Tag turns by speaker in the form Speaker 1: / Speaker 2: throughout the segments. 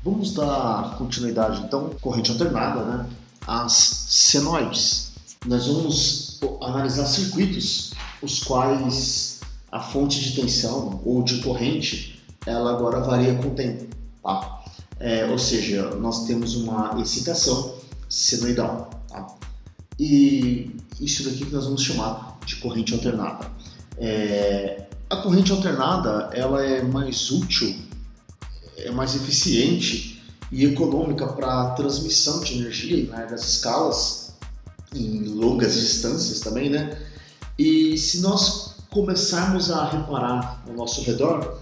Speaker 1: Vamos dar continuidade, então, corrente alternada, né, às senoides. Nós vamos analisar circuitos, os quais a fonte de tensão ou de corrente, ela agora varia com o tempo, tá? Ou seja, nós temos uma excitação senoidal, tá? E isso daqui que nós vamos chamar de corrente alternada. A corrente alternada, ela é mais útil, é mais eficiente e econômica para a transmissão de energia em largas escalas, em longas distâncias também, né? E se nós começarmos a reparar ao nosso redor,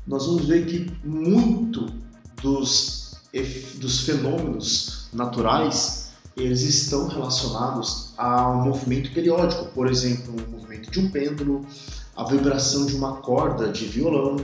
Speaker 1: nós vamos ver que muito dos fenômenos naturais, eles estão relacionados ao movimento periódico, por exemplo, o movimento de um pêndulo, a vibração de uma corda de violão.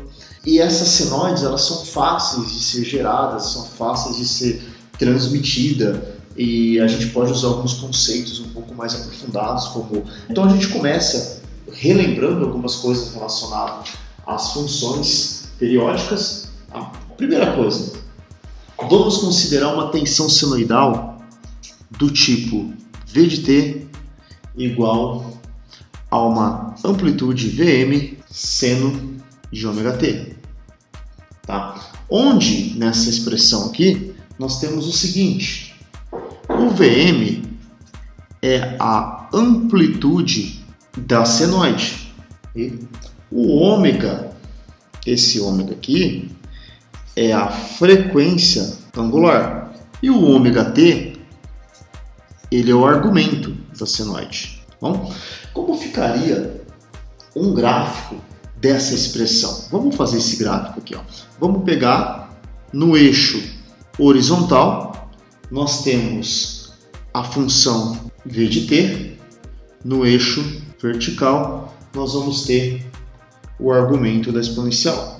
Speaker 1: E essas senoides, elas são fáceis de ser geradas, são fáceis de ser transmitidas, e a gente pode usar alguns conceitos um pouco mais aprofundados, como... Então a gente começa relembrando algumas coisas relacionadas às funções periódicas. A primeira coisa, vamos considerar uma tensão senoidal do tipo V de T igual a uma amplitude Vm seno de ômega-t, tá? Onde, nessa expressão aqui, nós temos o seguinte: o Vm é a amplitude da senoide, e o ômega, esse ômega aqui, é a frequência angular, e o ômega-t, ele é o argumento da senoide. Bom, como ficaria um gráfico dessa expressão? Vamos fazer esse gráfico aqui, ó. Vamos pegar no eixo horizontal, nós temos a função v de t, no eixo vertical nós vamos ter o argumento da exponencial,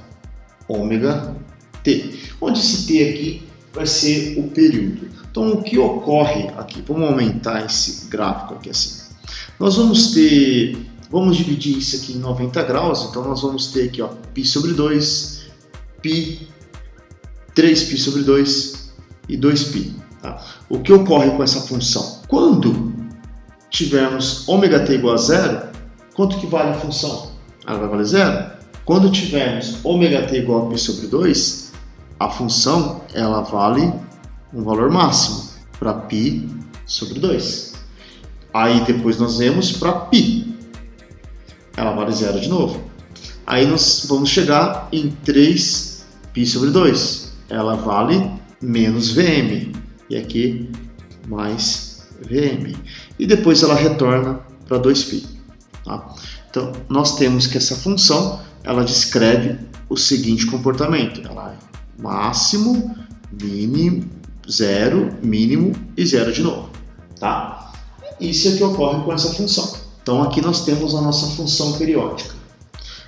Speaker 1: ômega t, onde esse t aqui vai ser o período. Então o que ocorre aqui? Vamos aumentar esse gráfico aqui assim. Nós vamos dividir isso aqui em 90 graus, então nós vamos ter aqui, ó, π sobre 2, π, 3π sobre 2 e 2π. Tá? O que ocorre com essa função? Quando tivermos ômega-t igual a zero, quanto que vale a função? Ela vai valer zero. Quando tivermos ômega-t igual a π sobre 2, a função ela vale um valor máximo para π sobre 2. Aí depois nós vemos para π, ela vale zero de novo. Aí nós vamos chegar em 3π sobre 2, ela vale menos Vm, e aqui mais Vm. E depois ela retorna para 2π. Tá? Então nós temos que essa função, ela descreve o seguinte comportamento: ela é máximo, mínimo, zero, mínimo e zero de novo. Tá? Isso é o que ocorre com essa função. Então aqui nós temos a nossa função periódica.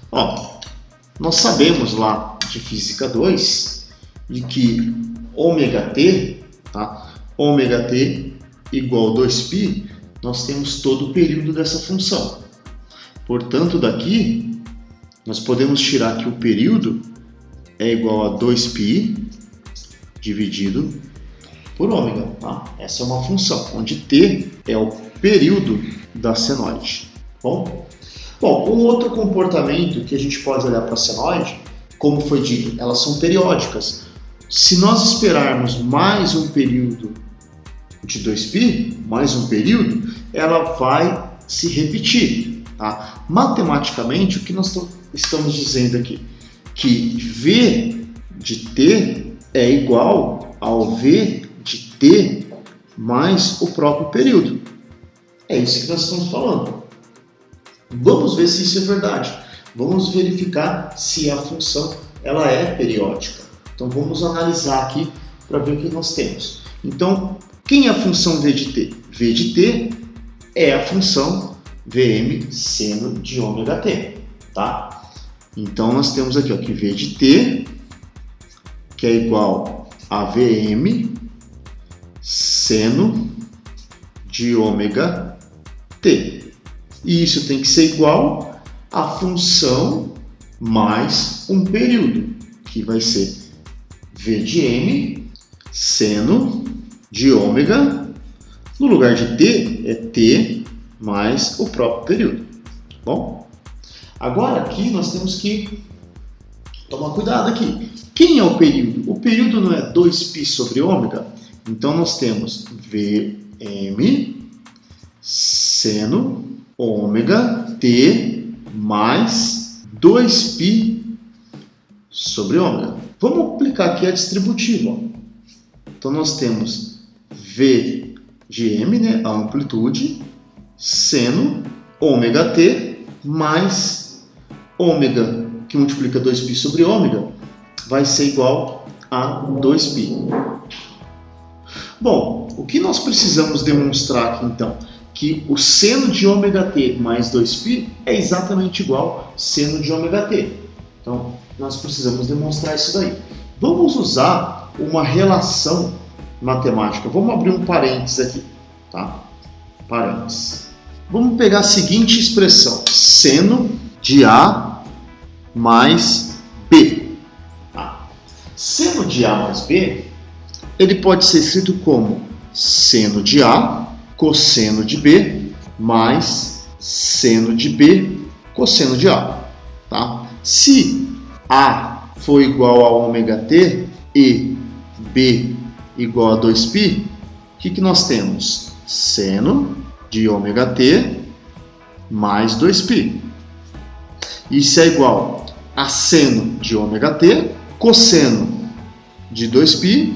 Speaker 1: Ó, nós sabemos lá de física 2 de que ômega-t, tá? Ômega-t igual a 2π, nós temos todo o período dessa função. Portanto, daqui nós podemos tirar que o período é igual a 2π dividido por ômega. Tá? Essa é uma função, onde t é o período da senoide. Bom, um outro comportamento que a gente pode olhar para a senoide, como foi dito, elas são periódicas. Se nós esperarmos mais um período de 2π, mais um período, ela vai se repetir. Tá? Matematicamente, o que nós estamos dizendo aqui? Que V de t é igual ao V de t mais o próprio período. É isso que nós estamos falando. Vamos ver se isso é verdade. Vamos verificar se a função ela é periódica. Então vamos analisar aqui para ver o que nós temos. Então, quem é a função v de t? V de t é a função Vm seno de ômega-t. Tá? Então nós temos aqui, ó, que V de t, que é igual a Vm seno de ômega-t. E isso tem que ser igual à função mais um período, que vai ser V de m seno de ômega. No lugar de t, é t mais o próprio período. Bom, agora aqui nós temos que tomar cuidado aqui. Quem é o período? O período não é 2π sobre ômega? Então nós temos Vm seno ômega t mais 2π sobre ômega. Vamos aplicar aqui a distributiva. Então nós temos V de m, né, a amplitude, seno ômega t mais ômega, que multiplica 2π sobre ômega, vai ser igual a 2π. Bom, o que nós precisamos demonstrar aqui então? Que o seno de ômega t mais 2π é exatamente igual a seno de ômega t. Então, nós precisamos demonstrar isso daí. Vamos usar uma relação matemática. Vamos abrir um parênteses aqui, tá? Parênteses. Vamos pegar a seguinte expressão: seno de A mais B. Seno de A mais B, ele pode ser escrito como seno de A cosseno de B mais seno de B cosseno de A. Tá? Se A for igual a ômega t e B igual a 2π, o que nós temos? Seno de ômega t mais 2π. Isso é igual a seno de ômega t cosseno de 2π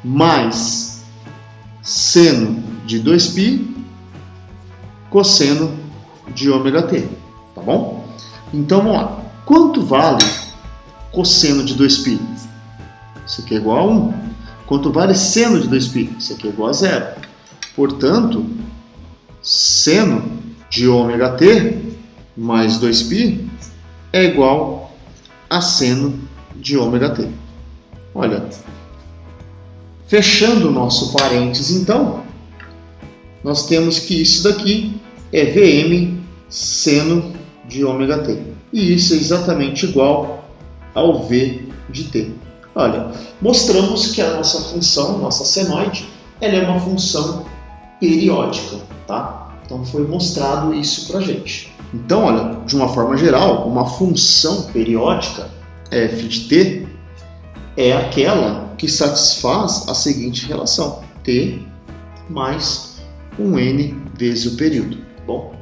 Speaker 1: mais seno de 2π cosseno de ômega t. Tá bom? Então vamos lá. Quanto vale cosseno de 2π? Isso aqui é igual a 1. Quanto vale seno de 2π? Isso aqui é igual a 0. Portanto, seno de ômega t mais 2π é igual a seno de ômega t. Olha, fechando o nosso parênteses, então, nós temos que isso daqui é Vm seno de ômega t. E isso é exatamente igual ao V de t. Olha, mostramos que a nossa função, nossa senoide, ela é uma função periódica, tá? Então foi mostrado isso pra gente. Então, olha, de uma forma geral, uma função periódica, f de t, é aquela que satisfaz a seguinte relação: t mais um n vezes o período. Bom,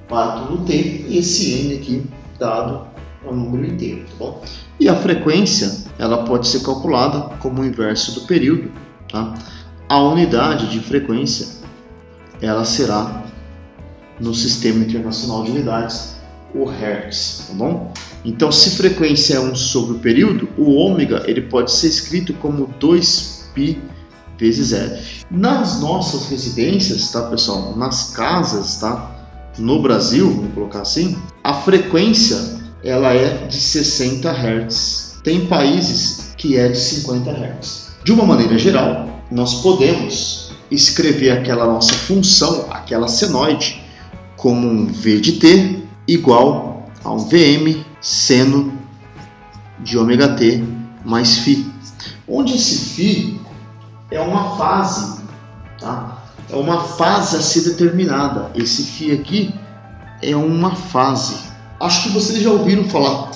Speaker 1: para todo t, esse n aqui dado é um número inteiro, tá bom? E a frequência, ela pode ser calculada como o inverso do período, tá? A unidade de frequência, ela será, no Sistema Internacional de Unidades, o Hertz, tá bom? Então, se frequência é 1 sobre o período, o ômega ele pode ser escrito como 2π vezes f. Nas nossas residências, tá, pessoal? Nas casas, tá? No Brasil, vamos colocar assim, a frequência ela é de 60 Hz. Tem países que é de 50 Hz. De uma maneira geral, nós podemos escrever aquela nossa função, aquela senoide, como um V de t igual a um Vm seno de ômega t mais φ. Onde esse φ é uma fase, tá? É uma fase a ser determinada. Esse φ aqui é uma fase. Acho que vocês já ouviram falar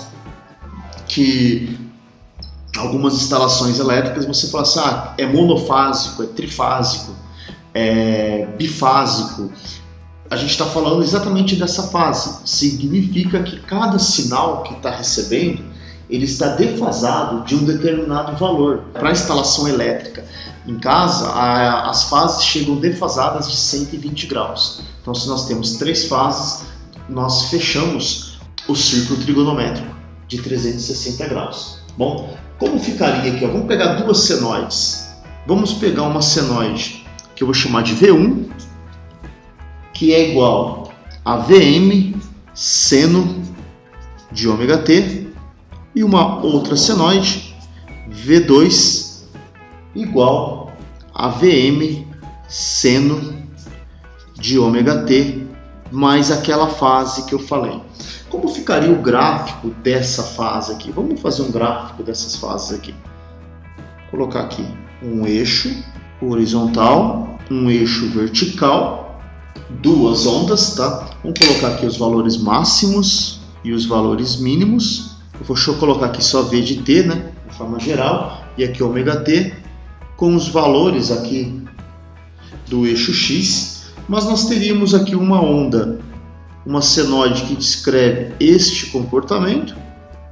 Speaker 1: que algumas instalações elétricas você fala assim, é monofásico, é trifásico, é bifásico. A gente está falando exatamente dessa fase. Significa que cada sinal que está recebendo, ele está defasado de um determinado valor. Para a instalação elétrica em casa, as fases chegam defasadas de 120 graus. Então, se nós temos 3 fases, nós fechamos o círculo trigonométrico de 360 graus. Bom, como ficaria aqui? Vamos pegar duas senoides. Vamos pegar uma senoide que eu vou chamar de V1, que é igual a Vm seno de ômega t, e uma outra senoide, V2, igual a Vm seno de ômega t mais aquela fase que eu falei. Como ficaria o gráfico dessa fase aqui? Vamos fazer um gráfico dessas fases aqui. Vou colocar aqui um eixo horizontal, um eixo vertical, duas ondas, tá? Vamos colocar aqui os valores máximos e os valores mínimos. Deixa eu colocar aqui só V de T, né? De forma geral, e aqui ômega T, com os valores aqui do eixo X, mas nós teríamos aqui uma onda, uma senoide que descreve este comportamento,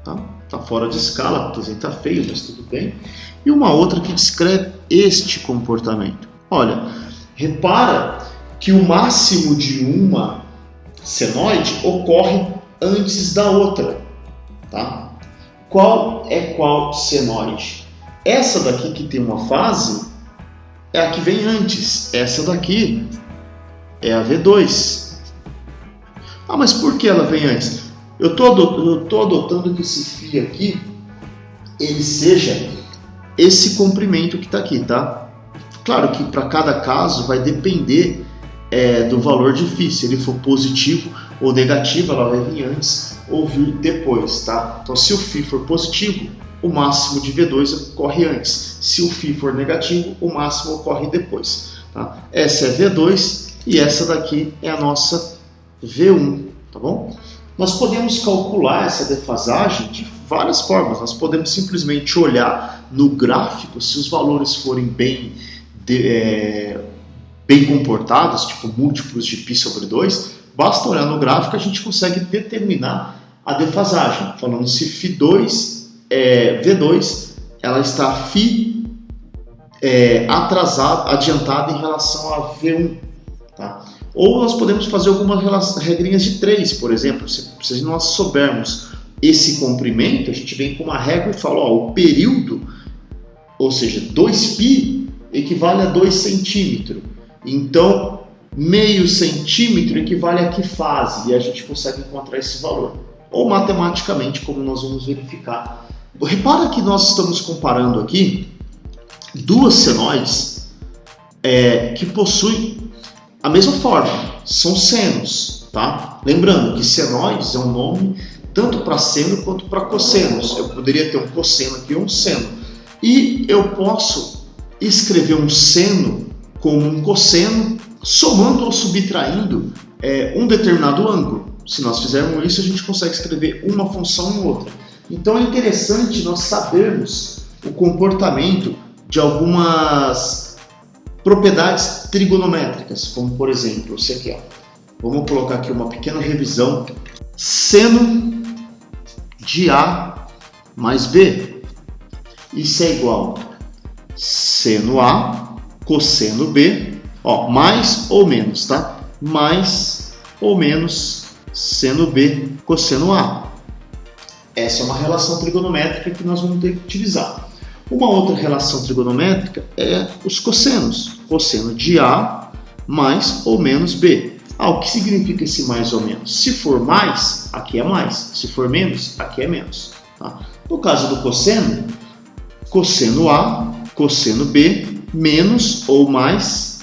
Speaker 1: tá? Tá fora de escala, o desenho tá feio, mas tudo bem, e uma outra que descreve este comportamento. Olha, repara que o máximo de uma senoide ocorre antes da outra, tá? Qual é qual senoide? Essa daqui que tem uma fase é a que vem antes. Essa daqui é a V2. Ah, mas por que ela vem antes? Eu estou adotando que esse φ aqui ele seja esse comprimento que está aqui, tá? Claro que para cada caso vai depender do valor de φ. Se ele for positivo ou negativo, ela vai vir antes ou vir depois, tá? Então, se o φ for positivo, o máximo de V2 ocorre antes. Se o φ for negativo, o máximo ocorre depois, tá? Essa é V2 e essa daqui é a nossa V1, tá bom? Nós podemos calcular essa defasagem de várias formas. Nós podemos simplesmente olhar no gráfico, se os valores forem bem comportados, tipo múltiplos de π sobre 2, basta olhar no gráfico, a gente consegue determinar a defasagem, falando se φ2 V2 ela está φ adiantada em relação a V1, tá? Ou nós podemos fazer algumas regrinhas de 3, por exemplo. Se nós soubermos esse comprimento, a gente vem com uma regra e fala, ó, o período, ou seja, 2π equivale a 2 centímetros. Então, meio centímetro equivale a que fase? E a gente consegue encontrar esse valor. Ou matematicamente, como nós vamos verificar. Repara que nós estamos comparando aqui duas senoides que possuem a mesma forma, são senos, tá? Lembrando que senoides é um nome tanto para seno quanto para cossenos. Eu poderia ter um cosseno aqui e um seno. E eu posso escrever um seno como um cosseno, somando ou subtraindo um determinado ângulo. Se nós fizermos isso, a gente consegue escrever uma função em outra. Então é interessante nós sabermos o comportamento de algumas propriedades trigonométricas, como por exemplo, esse aqui, ó. Vamos colocar aqui uma pequena revisão. Seno de A mais B. Isso é igual a seno A cosseno B, ó, mais ou menos, tá? Mais ou menos seno B cosseno A. Essa é uma relação trigonométrica que nós vamos ter que utilizar. Uma outra relação trigonométrica é os cossenos. Cosseno de A mais ou menos B. O que significa esse mais ou menos? Se for mais, aqui é mais. Se for menos, aqui é menos. Tá? No caso do cosseno, cosseno A, cosseno B, menos ou mais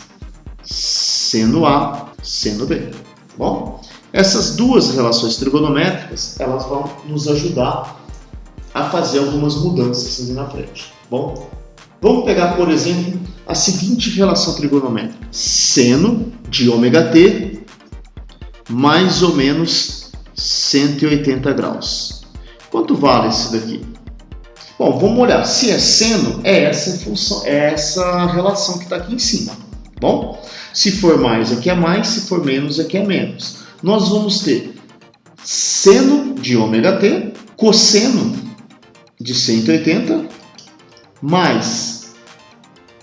Speaker 1: seno A, seno B. Bom, essas duas relações trigonométricas, elas vão nos ajudar a fazer algumas mudanças ali na frente. Bom, vamos pegar, por exemplo, a seguinte relação trigonométrica. Seno de ômega t mais ou menos 180 graus. Quanto vale isso daqui? Bom, vamos olhar. Se é seno, é essa função, é essa relação que está aqui em cima. Bom, se for mais, aqui é mais. Se for menos, aqui é menos. Nós vamos ter seno de ômega t, cosseno de 180, mais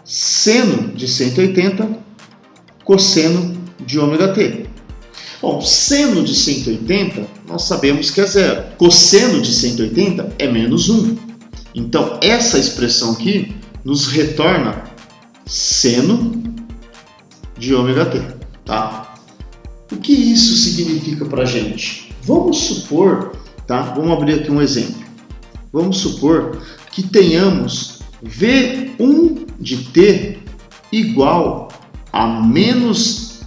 Speaker 1: seno de 180, cosseno de ômega t. Bom, seno de 180, nós sabemos que é zero. Cosseno de 180 é menos 1. Então, essa expressão aqui nos retorna seno de ômega t, tá? O que isso significa para a gente? Vamos supor, tá? Vamos abrir aqui um exemplo. Vamos supor que tenhamos V1 de t igual a menos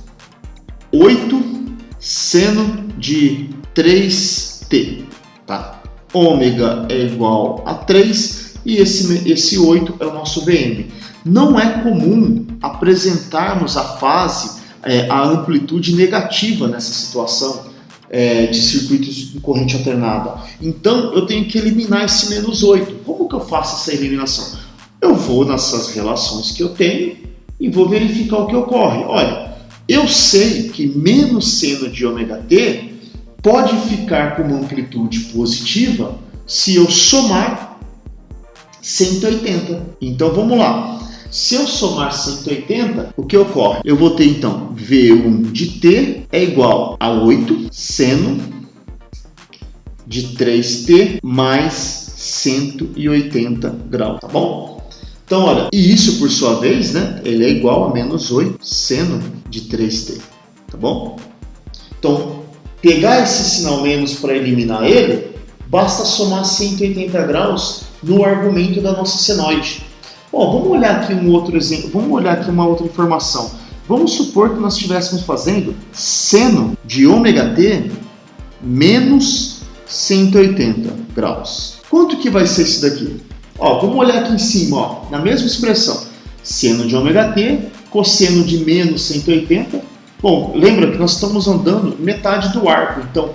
Speaker 1: 8 seno de 3t, tá? Ômega é igual a 3 e esse 8 é o nosso Vm. Não é comum apresentarmos a fase, a amplitude negativa nessa situação de circuitos de corrente alternada. Então eu tenho que eliminar esse menos 8. Como que eu faço essa eliminação? Eu vou nessas relações que eu tenho e vou verificar o que ocorre. Olha, eu sei que menos seno de ômega t pode ficar com uma amplitude positiva se eu somar 180. Então vamos lá. Se eu somar 180, o que ocorre? Eu vou ter então V1 de t é igual a 8 seno de 3t mais 180 graus, tá bom? Então olha, e isso por sua vez, né, ele é igual a menos 8 seno de 3t, tá bom? Então, pegar esse sinal menos para eliminar ele, basta somar 180 graus no argumento da nossa senoide. Bom, vamos olhar aqui um outro exemplo, vamos olhar aqui uma outra informação. Vamos supor que nós estivéssemos fazendo seno de ômega t menos 180 graus. Quanto que vai ser isso daqui? Vamos olhar aqui em cima, na mesma expressão. Seno de ômega t, cosseno de menos 180. Bom, lembra que nós estamos andando metade do arco, então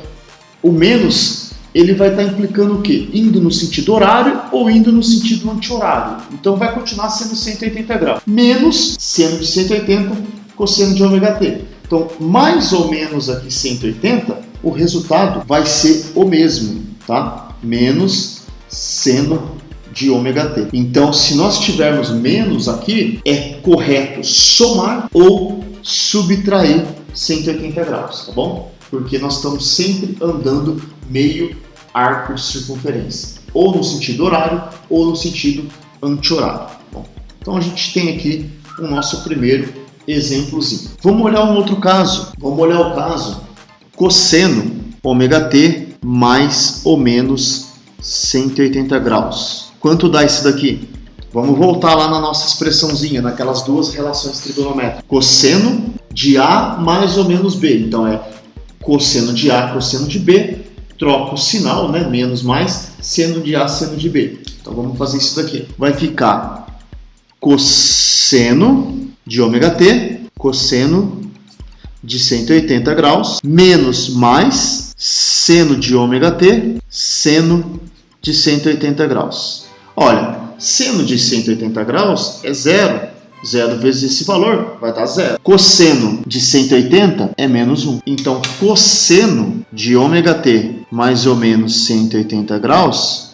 Speaker 1: o menos ele vai estar implicando o quê? Indo no sentido horário ou indo no sentido anti-horário. Então vai continuar sendo 180 graus. Menos seno de 180, cosseno de ômega t. Então, mais ou menos aqui 180, o resultado vai ser o mesmo, tá? Menos seno de ômega t. Então, se nós tivermos menos aqui, é correto somar ou subtrair 180 graus, tá bom? Porque nós estamos sempre andando meio arco de circunferência, ou no sentido horário, ou no sentido anti-horário. Bom, então a gente tem aqui o nosso primeiro exemplozinho. Vamos olhar um outro caso. Vamos olhar o caso cosseno ômega t mais ou menos 180 graus. Quanto dá isso daqui? Vamos voltar lá na nossa expressãozinha, naquelas duas relações trigonométricas. Cosseno de A mais ou menos B. Então é cosseno de A, cosseno de B. Troca o sinal, né? Menos mais, seno de A, seno de B. Então vamos fazer isso daqui. Vai ficar cosseno de ômega t, cosseno de 180 graus, menos mais, seno de ômega t, seno de 180 graus. Olha, seno de 180 graus é zero. 0 vezes esse valor vai dar 0. Cosseno de 180 é menos 1. Então, cosseno de ômega t mais ou menos 180 graus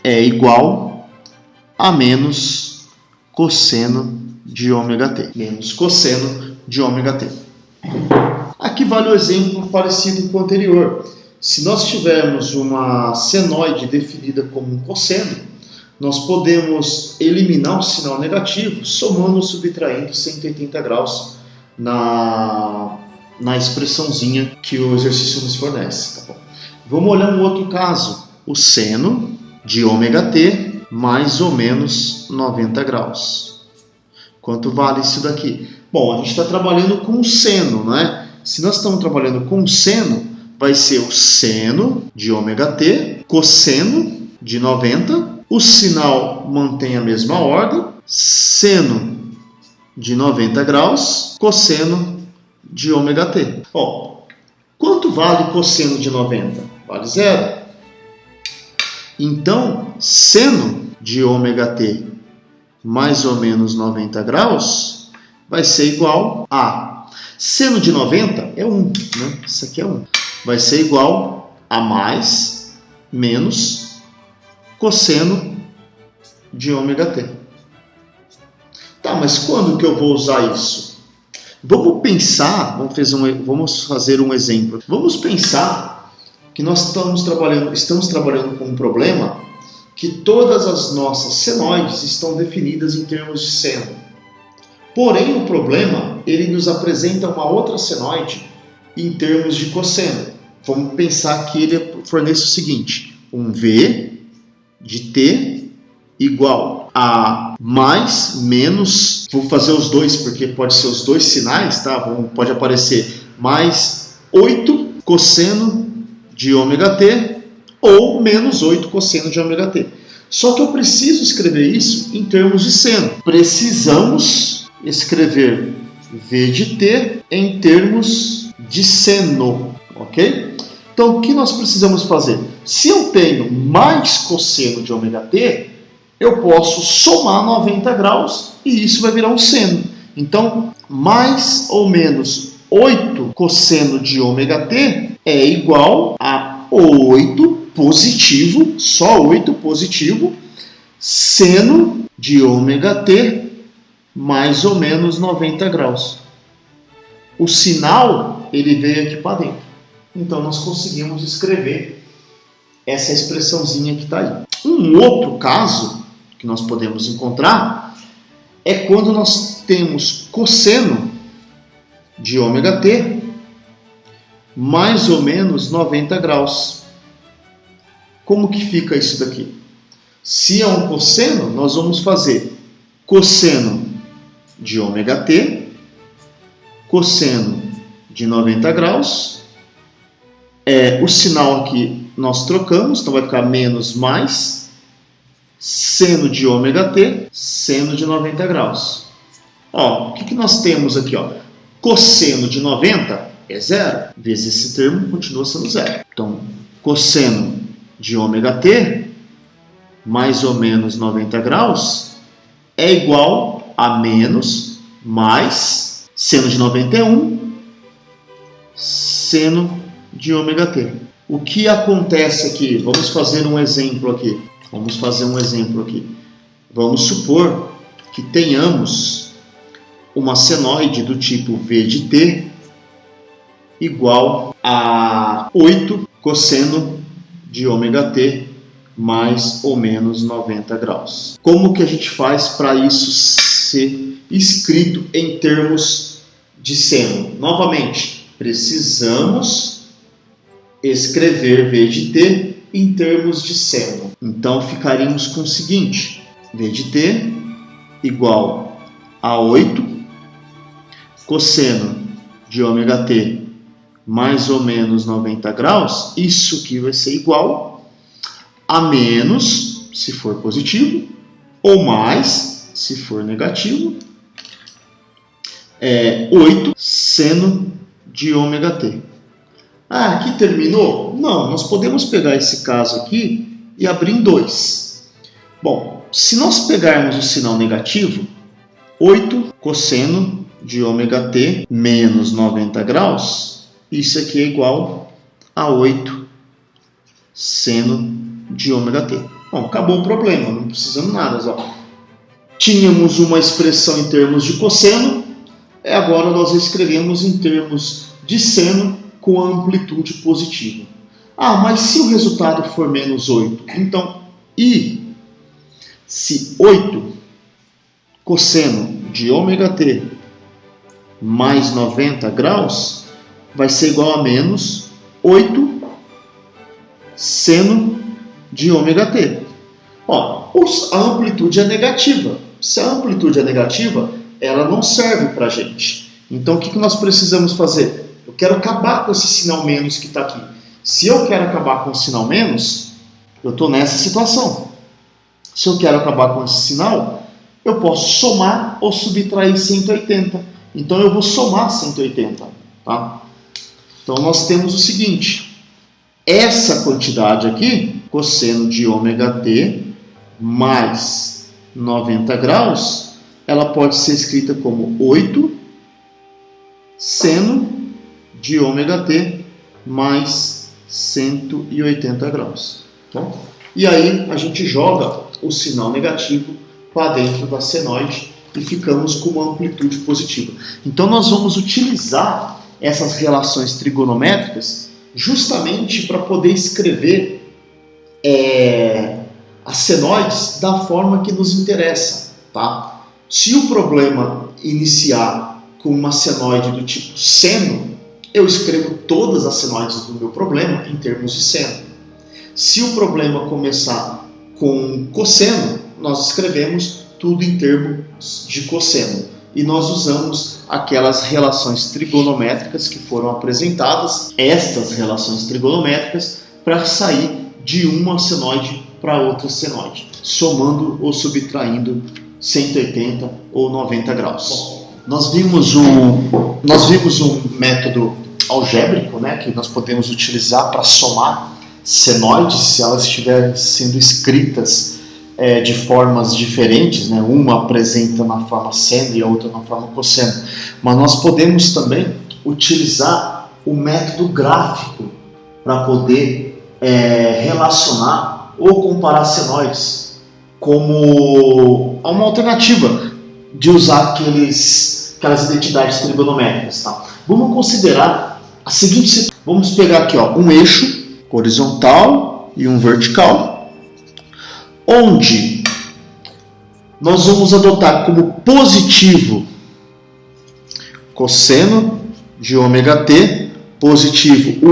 Speaker 1: é igual a menos cosseno de ômega t. Menos cosseno de ômega t. Aqui vale o exemplo parecido com o anterior. Se nós tivermos uma senoide definida como um cosseno, nós podemos eliminar o sinal negativo somando ou subtraindo 180 graus na expressãozinha que o exercício nos fornece. Tá bom? Vamos olhar um outro caso. O seno de ômega t mais ou menos 90 graus. Quanto vale isso daqui? Bom, a gente está trabalhando com seno, né? Se nós estamos trabalhando com seno, vai ser o seno de ômega t, cosseno de 90. O sinal mantém a mesma ordem, seno de 90 graus, cosseno de ômega t. Bom, quanto vale cosseno de 90? Vale 0. Então, seno de ômega t mais ou menos 90 graus vai ser igual a seno de 90 é 1, né? Isso aqui é 1. Vai ser igual a mais menos cosseno de ômega t. Tá, mas quando que eu vou usar isso? Vamos pensar, vamos fazer um exemplo. Vamos pensar que nós estamos trabalhando com um problema que todas as nossas senoides estão definidas em termos de seno. Porém, o problema, ele nos apresenta uma outra senoide em termos de cosseno. Vamos pensar que ele fornece o seguinte, um V de t igual a mais, menos, vou fazer os dois porque pode ser os dois sinais, tá? Pode aparecer mais 8 cosseno de ômega t ou menos 8 cosseno de ômega t. Só que eu preciso escrever isso em termos de seno. Precisamos escrever V de t em termos de seno, ok? Então, o que nós precisamos fazer? Se eu tenho mais cosseno de ômega t, eu posso somar 90 graus e isso vai virar um seno. Então, mais ou menos 8 cosseno de ômega t é igual a 8 positivo, só 8 positivo, seno de ômega t mais ou menos 90 graus. O sinal, ele veio aqui para dentro. Então, nós conseguimos escrever essa expressãozinha que está aí. Um outro caso que nós podemos encontrar é quando nós temos cosseno de ômega t mais ou menos 90 graus. Como que fica isso daqui? Se é um cosseno, nós vamos fazer cosseno de ômega t, cosseno de 90 graus. O sinal aqui nós trocamos, então vai ficar menos mais, seno de ômega t, seno de 90 graus. Ó, o que nós temos aqui? Ó? Cosseno de 90 é zero, vezes esse termo continua sendo zero. Então, cosseno de ômega t, mais ou menos 90 graus, é igual a menos mais seno de 91, seno de ômega t. O que acontece aqui? Vamos fazer um exemplo aqui. Vamos supor que tenhamos uma senoide do tipo V de t igual a 8 cosseno de ômega t mais ou menos 90 graus. Como que a gente faz para isso ser escrito em termos de seno? Novamente, precisamos escrever V de t em termos de seno. Então, ficaríamos com o seguinte: V de t igual a 8 cosseno de ômega t mais ou menos 90 graus. Isso aqui vai ser igual a menos, se for positivo, ou mais, se for negativo, 8 seno de ômega t. Ah, aqui terminou? Não, nós podemos pegar esse caso aqui e abrir em 2. Bom, se nós pegarmos o sinal negativo, 8 cosseno de ômega t menos 90 graus, isso aqui é igual a 8 seno de ômega t. Bom, acabou o problema, não precisamos nada. Ó. Tínhamos uma expressão em termos de cosseno, agora nós escrevemos em termos de seno com amplitude positiva. Ah, mas se o resultado for menos 8, então, e se 8 cosseno de ômega t mais 90 graus vai ser igual a menos 8 seno de ômega t. Ó, a amplitude é negativa. Se a amplitude é negativa, ela não serve para a gente. Então, o que nós precisamos fazer? Eu quero acabar com esse sinal menos que está aqui. Se eu quero acabar com o sinal menos, eu estou nessa situação. Se eu quero acabar com esse sinal, eu posso somar ou subtrair 180. Então, eu vou somar 180. Tá? Então, nós temos o seguinte. Essa quantidade aqui, cosseno de ômega t mais 90 graus, ela pode ser escrita como 8 seno de ômega t mais 180 graus. Tá? E aí a gente joga o sinal negativo para dentro da senoide e ficamos com uma amplitude positiva. Então nós vamos utilizar essas relações trigonométricas justamente para poder escrever as senoides da forma que nos interessa. Tá? Se o problema iniciar com uma senoide do tipo seno, eu escrevo todas as senoides do meu problema em termos de seno. Se o problema começar com cosseno, nós escrevemos tudo em termos de cosseno. E nós usamos aquelas relações trigonométricas que foram apresentadas, estas relações trigonométricas, para sair de uma senoide para outra senoide, somando ou subtraindo 180 ou 90 graus. Nós vimos um método algébrico, né, que nós podemos utilizar para somar senoides se elas estiverem sendo escritas de formas diferentes, né? Uma apresenta na forma seno e a outra na forma cosseno. Mas nós podemos também utilizar o método gráfico para poder relacionar ou comparar senoides como uma alternativa de usar aquelas identidades trigonométricas. Tá? Vamos considerar a seguinte: vamos pegar aqui um eixo horizontal e um vertical, onde nós vamos adotar como positivo cosseno de ômega t, positivo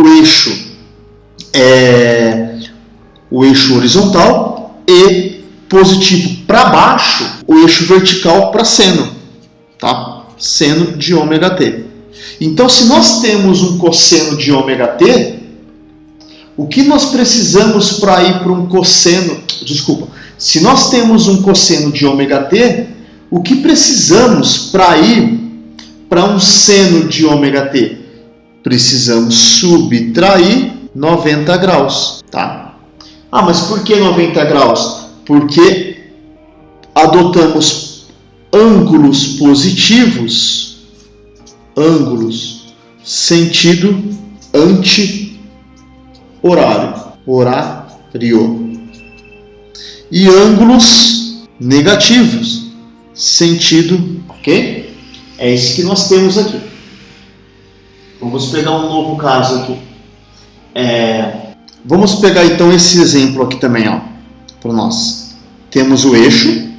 Speaker 1: o eixo horizontal e positivo para baixo o eixo vertical para seno, tá? Seno de ômega t. Então, se nós temos um cosseno de ômega t, o que nós precisamos para ir para um cosseno... Desculpa. Se nós temos um cosseno de ômega t, o que precisamos para ir para um seno de ômega t? Precisamos subtrair 90 graus. Tá? Ah, mas por que 90 graus? Porque adotamos ângulos positivos, ângulos sentido anti-horário, e ângulos negativos, sentido, ok? É isso que nós temos aqui. Vamos pegar um novo caso aqui. Vamos pegar então esse exemplo aqui também, para nós. Temos o eixo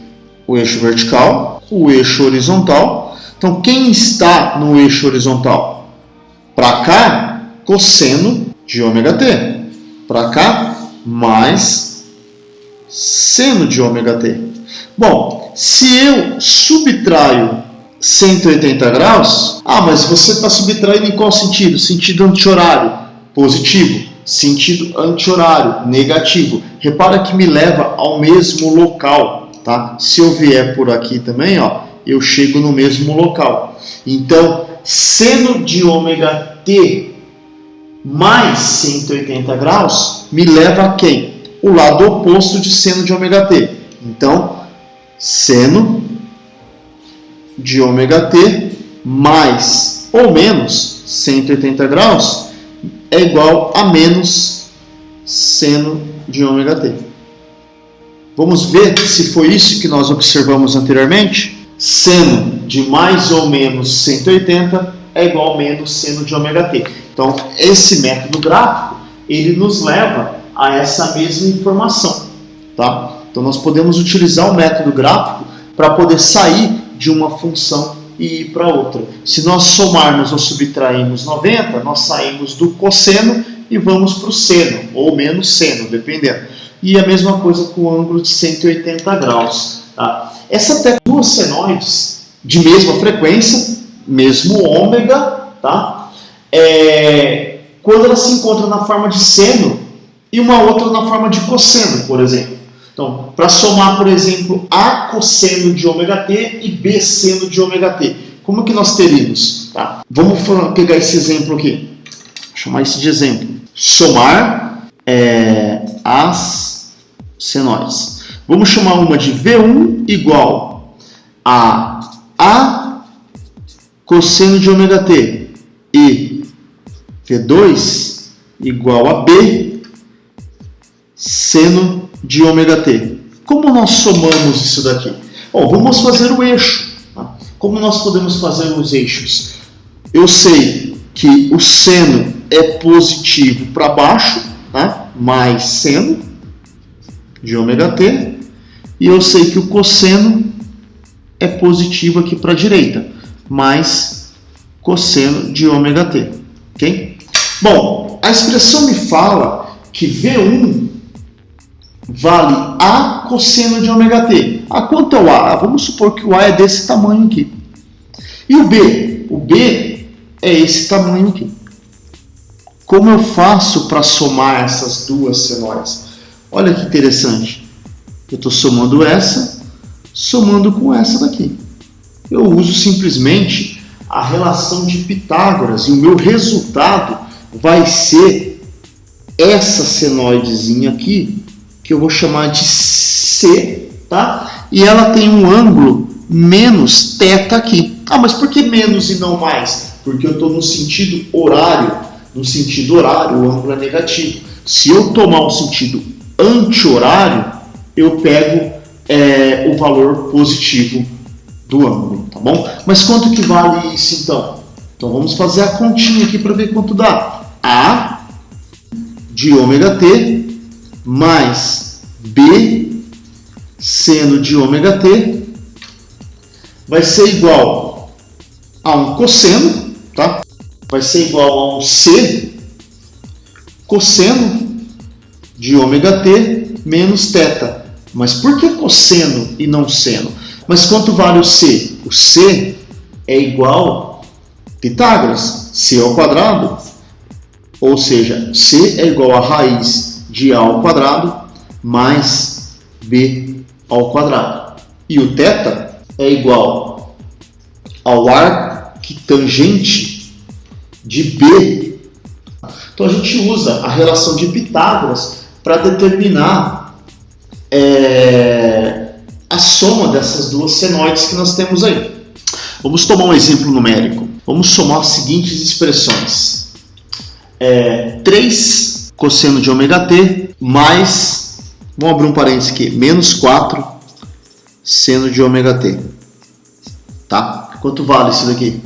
Speaker 1: vertical, o eixo horizontal. Então, quem está no eixo horizontal? Para cá, cosseno de ômega t. Para cá, mais seno de ômega t. Bom, se eu subtraio 180 graus, mas você está subtraindo em qual sentido? Sentido anti-horário, positivo. Sentido anti-horário, negativo. Repara que me leva ao mesmo local, tá? Se eu vier por aqui também, eu chego no mesmo local. Então, seno de ômega t mais 180 graus me leva a quem? O lado oposto de seno de ômega t. Então, seno de ômega t mais ou menos 180 graus é igual a menos seno de ômega t. Vamos ver se foi isso que nós observamos anteriormente? Seno de mais ou menos 180 é igual a menos seno de ômega t. Então, esse método gráfico, ele nos leva a essa mesma informação, tá? Então, nós podemos utilizar o método gráfico para poder sair de uma função e ir para outra. Se nós somarmos ou subtrairmos 90, nós saímos do cosseno e vamos para o seno, ou menos seno, dependendo. E a mesma coisa com o ângulo de 180 graus. Tá? Essa até duas senoides de mesma frequência, mesmo ômega, tá? Quando elas se encontram na forma de seno e uma outra na forma de cosseno, por exemplo. Então, para somar, por exemplo, A cosseno de ômega t e B seno de ômega t, como que nós teríamos? Tá? Vamos pegar esse exemplo aqui. Vou chamar isso de exemplo. Somar as senoides. Vamos chamar uma de V1 igual a A cosseno de ômega t e V2 igual a B seno de ômega t. Como nós somamos isso daqui? Bom, vamos fazer o eixo. Tá? Como nós podemos fazer os eixos? Eu sei que o seno é positivo para baixo, tá? Mais seno de ômega t, e eu sei que o cosseno é positivo aqui para a direita, mais cosseno de ômega t. Ok? Bom, a expressão me fala que V1 vale A cosseno de ômega t. Quanto é o A? Vamos supor que o A é desse tamanho aqui. E o B? O B é esse tamanho aqui. Como eu faço para somar essas duas senoides? Olha que interessante. Eu estou somando essa, somando com essa daqui. Eu uso simplesmente a relação de Pitágoras e o meu resultado vai ser essa senoidezinha aqui, que eu vou chamar de C, tá? E ela tem um ângulo menos θ aqui. Ah, mas por que menos e não mais? Porque eu estou no sentido horário. No sentido horário, o ângulo é negativo. Se eu tomar o sentido anti-horário, eu pego o valor positivo do ângulo, tá bom? Mas quanto que vale isso então? Então vamos fazer a continha aqui para ver quanto dá. A de ômega-t mais B seno de ômega-t vai ser igual a um cosseno, tá? Vai ser igual a um C cosseno de ômega-t menos θ. Mas por que cosseno e não seno? Mas quanto vale o C? O C é igual a Pitágoras, C ao quadrado, ou seja, C é igual a raiz de A ao quadrado mais B ao quadrado. E o θ é igual ao arco tangente de B. Então a gente usa a relação de Pitágoras para determinar a soma dessas duas senoides que nós temos aí. Vamos tomar um exemplo numérico. Vamos somar as seguintes expressões. 3 cosseno de ômega-t mais, vamos abrir um parênteses aqui, menos 4 seno de ômega-t. Tá? Quanto vale isso daqui?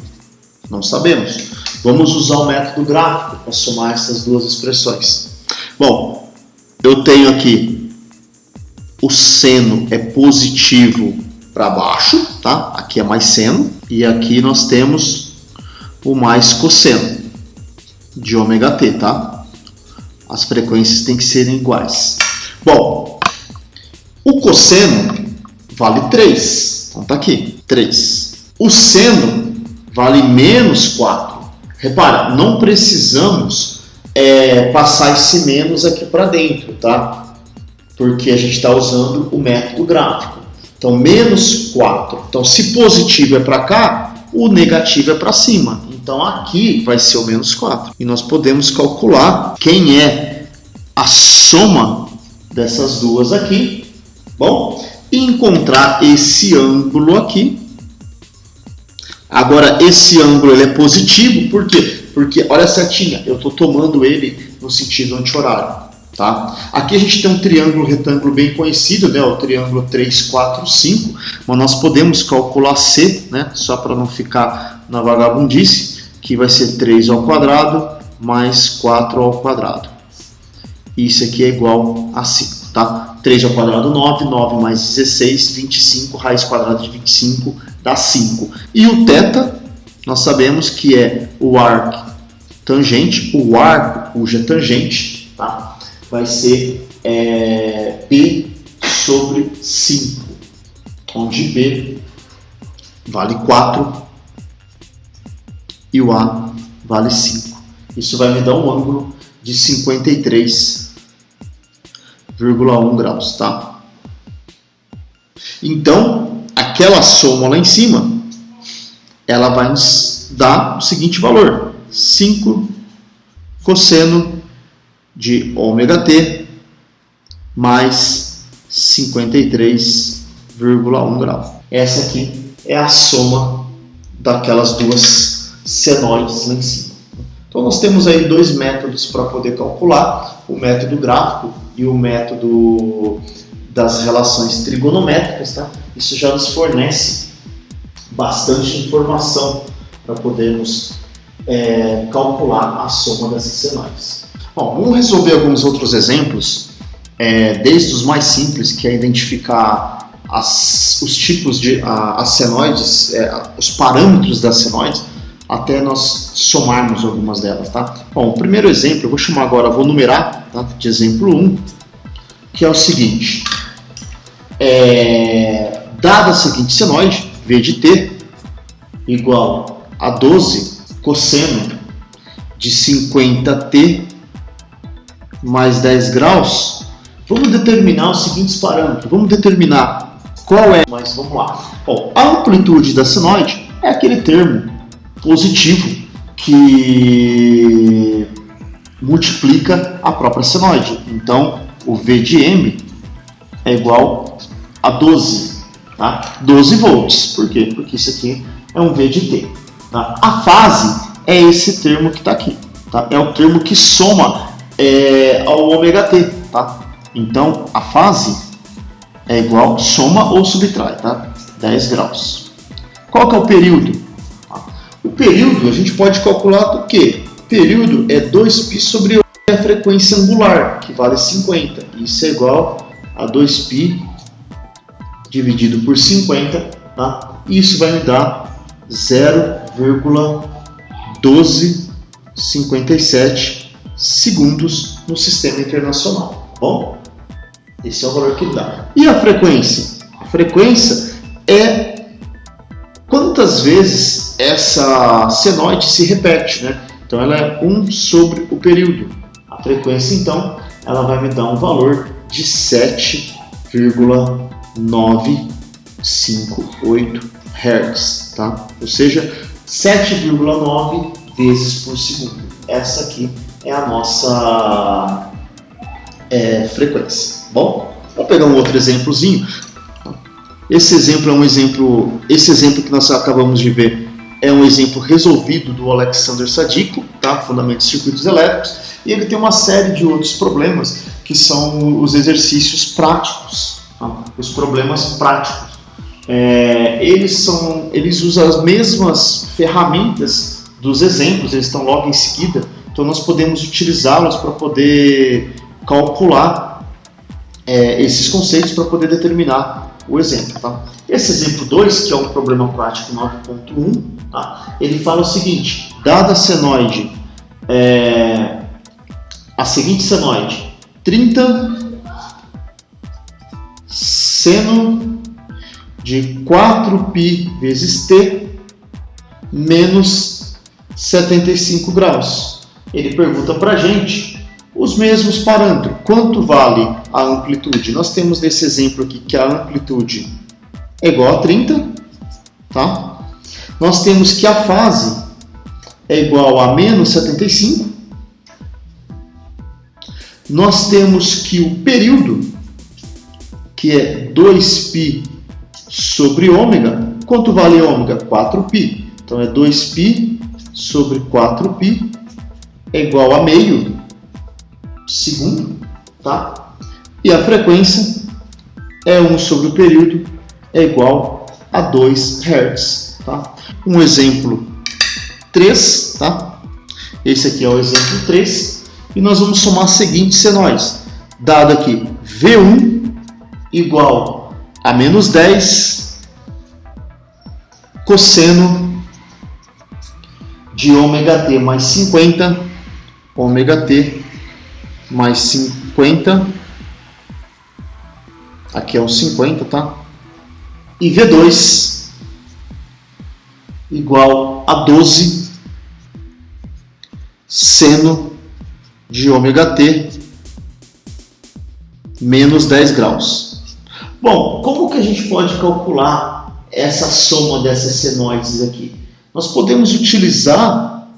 Speaker 1: Não sabemos. Vamos usar o método gráfico para somar essas duas expressões. Bom, eu tenho aqui o seno é positivo para baixo, tá? Aqui é mais seno e aqui nós temos o mais cosseno de ômega-t, tá? As frequências têm que serem iguais. Bom, o cosseno vale 3, então tá aqui, 3. O seno vale menos 4. Repara, não precisamos passar esse menos aqui para dentro, tá? Porque a gente está usando o método gráfico. Então, menos 4. Então, se positivo é para cá, o negativo é para cima. Então, aqui vai ser o menos 4. E nós podemos calcular quem é a soma dessas duas aqui. Bom, e encontrar esse ângulo aqui. Agora, esse ângulo ele é positivo, por quê? Porque, olha a setinha, eu estou tomando ele no sentido anti-horário. Tá? Aqui a gente tem um triângulo retângulo bem conhecido, né? O triângulo 3, 4, 5, mas nós podemos calcular C, né? Só para não ficar na vagabundice, que vai ser 3 ao quadrado mais 4 ao quadrado. Isso aqui é igual a 5, tá? 3 ao quadrado 9, 9 mais 16, 25, raiz quadrada de 25 dá 5. E o θ, nós sabemos que é o arco tangente, o arco cuja tangente, tá? Vai ser B sobre 5, onde B vale 4 e o A vale 5. Isso vai me dar um ângulo de 53,1 graus, tá? Então, aquela soma lá em cima, ela vai nos dar o seguinte valor, 5 cosseno de ômega-t mais 53,1 graus. Essa aqui é a soma daquelas duas senoides lá em cima. Então nós temos aí dois métodos para poder calcular, o método gráfico e o método das relações trigonométricas, tá? Isso já nos fornece bastante informação para podermos calcular a soma dessas senoides. Bom, vamos resolver alguns outros exemplos, desde os mais simples, que é identificar os tipos de as senoides, os parâmetros das senoides, até nós somarmos algumas delas, tá? Bom, o primeiro exemplo, eu vou chamar agora, vou numerar, tá? De exemplo 1, que é o seguinte, dada a seguinte senoide, V de t igual a 12 cosseno de 50t mais 10 graus, Vamos determinar os seguintes parâmetros. Vamos determinar qual é... Mas vamos lá. Bom, a amplitude da senoide é aquele termo positivo que multiplica a própria senoide. Então, o V de M é igual a 12. Tá? 12 volts. Por quê? Porque isso aqui é um V de T. Tá? A fase é esse termo que está aqui. Tá? É o termo que soma ao ômega T. Tá? Então, a fase é igual, soma ou subtrai, tá? 10 graus. Qual que é o período? O período a gente pode calcular do quê? O período é 2π sobre a frequência angular, que vale 50. Isso é igual a 2π dividido por 50, tá? Isso vai me dar 0,1257 segundos no sistema internacional. Tá bom? Esse é o valor que ele dá. E a frequência? A frequência é quantas vezes essa senoide se repete, né? Então ela é 1 sobre o período. A frequência, então, ela vai me dar um valor de 7,958 Hz, tá? Ou seja, 7,9 vezes por segundo. Essa aqui é a nossa frequência. Bom, vamos pegar um outro exemplozinho. Esse exemplo que nós acabamos de ver é um exemplo resolvido do Alexander Sadiko, tá? Fundamentos de circuitos elétricos, e ele tem uma série de outros problemas que são os exercícios práticos, tá? Os problemas práticos. Eles usam as mesmas ferramentas dos exemplos, eles estão logo em seguida, então nós podemos utilizá-los para poder calcular esses conceitos para poder determinar o exemplo. Tá? Esse exemplo 2, que é um problema prático 9.1, tá? Ele fala o seguinte: dada a senoide, a seguinte senoide, 30 seno de 4π vezes T menos 75 graus. Ele pergunta para a gente os mesmos parâmetros. Quanto vale a amplitude? Nós temos nesse exemplo aqui que a amplitude é igual a 30. Tá? Nós temos que a fase é igual a menos 75. Nós temos que o período, que é 2π sobre ômega. Quanto vale ômega? 4π. Então é 2π sobre 4π é igual a meio segundo, tá? E a frequência é 1 sobre o período é igual a 2 Hz, tá? Um exemplo 3, tá? Esse aqui é o exemplo 3, e nós vamos somar as seguintes senoides. Dado aqui V1 igual a menos 10 cosseno de ômega t mais 50, ômega t mais 50, aqui é o 50, tá? E V2 igual a 12 seno de ômega t menos 10 graus. Bom, como que a gente pode calcular essa soma dessas senoides aqui? Nós podemos utilizar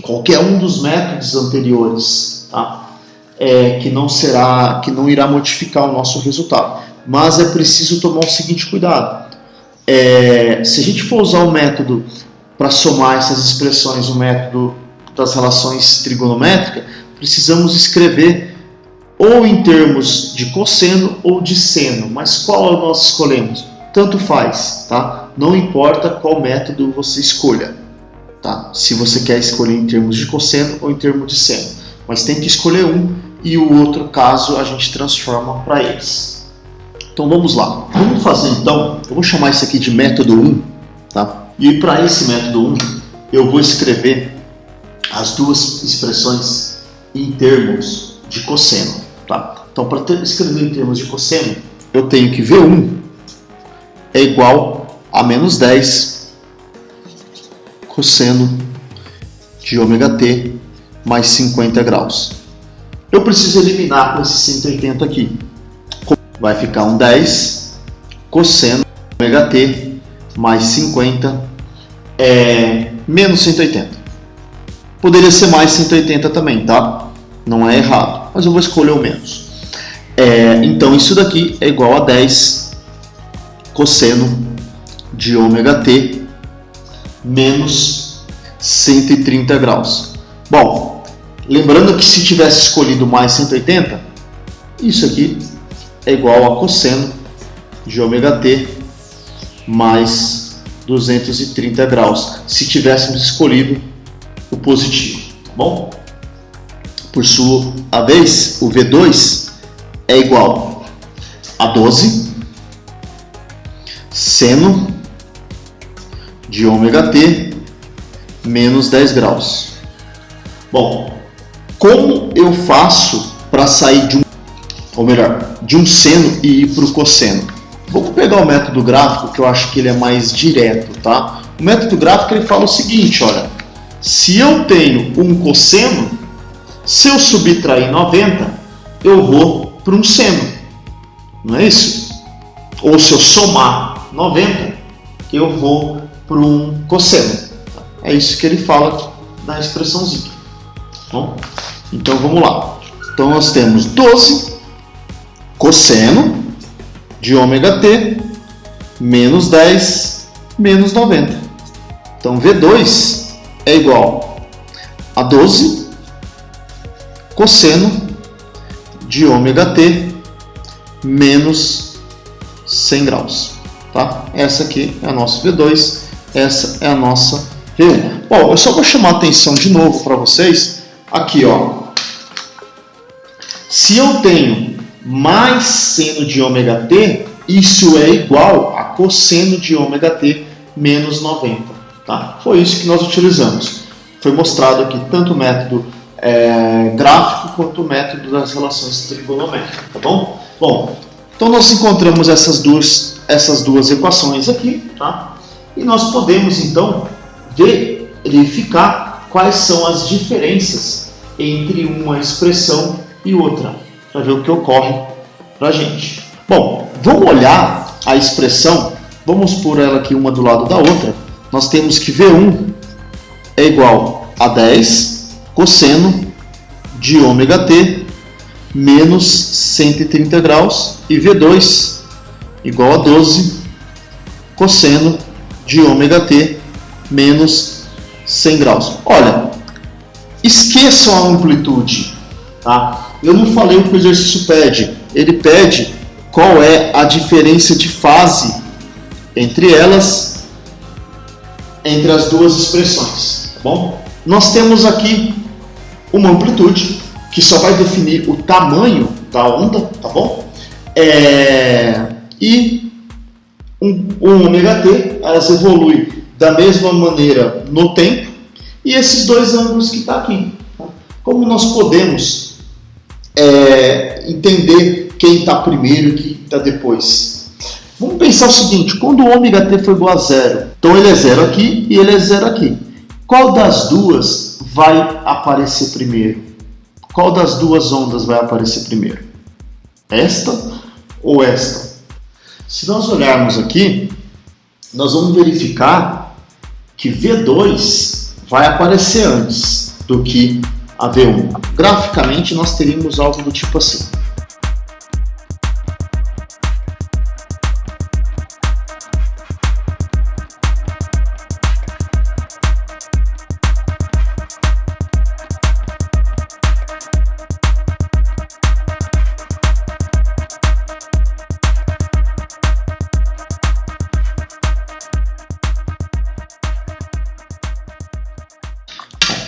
Speaker 1: qualquer um dos métodos anteriores, tá? Que não irá modificar o nosso resultado. Mas é preciso tomar o seguinte cuidado. Se a gente for usar o método para somar essas expressões, o método das relações trigonométricas, precisamos escrever ou em termos de cosseno ou de seno. Mas qual nós escolhemos? Tanto faz, tá? Não importa qual método você escolha, tá? Se você quer escolher em termos de cosseno ou em termos de seno. Mas tem que escolher um, e o outro caso a gente transforma para eles. Então vamos lá. Vamos fazer então, eu vou chamar isso aqui de método 1, tá? E para esse método 1, eu vou escrever as duas expressões em termos de cosseno, tá? Então para escrever em termos de cosseno, eu tenho que V1 é igual a menos 10 cosseno de ômega t mais 50 graus. eu preciso eliminar com esse 180 aqui. Vai ficar um 10 cosseno ômega t mais 50 menos 180. Poderia ser mais 180 também, tá? Não é errado, mas eu vou escolher o menos. Então isso daqui é igual a 10 cosseno de ômega t menos 130 graus. Bom, lembrando que se tivesse escolhido mais 180, isso aqui é igual a cosseno de ômega t mais 230 graus, se tivéssemos escolhido o positivo, tá bom? Por sua vez, o V2 é igual a 12 seno de ômega t menos 10 graus. Bom, como eu faço para sair de um seno e ir para o cosseno? Vamos pegar o método gráfico, que eu acho que ele é mais direto, tá? O método gráfico ele fala o seguinte, olha, se eu tenho um cosseno, se eu subtrair 90, eu vou para um seno, não é isso? Ou se eu somar 90, eu vou para um cosseno. É isso que ele fala na expressãozinha. Bom, então vamos lá. Então nós temos 12 cosseno de ômega t menos 10 menos 90. Então V2 é igual a 12 cosseno de ômega t menos 100 graus. Tá? Essa aqui é a nossa V2, essa é a nossa V1. Bom, eu só vou chamar a atenção de novo para vocês. Aqui, ó. Se eu tenho mais seno de ômega t, isso é igual a cosseno de ômega t menos 90. Tá? Foi isso que nós utilizamos. Foi mostrado aqui tanto o método gráfico quanto o método das relações trigonométricas. Tá bom? Bom, então nós encontramos essas duas equações aqui, tá? E nós podemos então verificar quais são as diferenças entre uma expressão e outra, para ver o que ocorre para a gente. Bom, vamos olhar a expressão, vamos pôr ela aqui uma do lado da outra. Nós temos que V1 é igual a 10 cosseno de ômega t menos 130 graus e V2 igual a 12 cosseno de ômega t menos 100 graus. Olha, esqueçam a amplitude, tá? Eu não falei o que o exercício pede. Ele pede qual é a diferença de fase entre elas, entre as duas expressões, tá bom? Nós temos aqui uma amplitude que só vai definir o tamanho da onda, tá bom? E um ômega t, elas evoluem da mesma maneira no tempo, e esses dois ângulos que está aqui. Tá? Como nós podemos entender quem está primeiro e quem está depois? Vamos pensar o seguinte, quando o ômega t foi igual a zero, então ele é zero aqui e ele é zero aqui. Qual das duas vai aparecer primeiro? Qual das duas ondas vai aparecer primeiro? Esta ou esta? Se nós olharmos aqui, nós vamos verificar que V2 vai aparecer antes do que a V1. Graficamente, nós teríamos algo do tipo assim.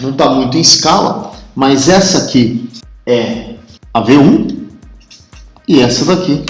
Speaker 1: Não está muito em escala, mas essa aqui é a V1 e essa daqui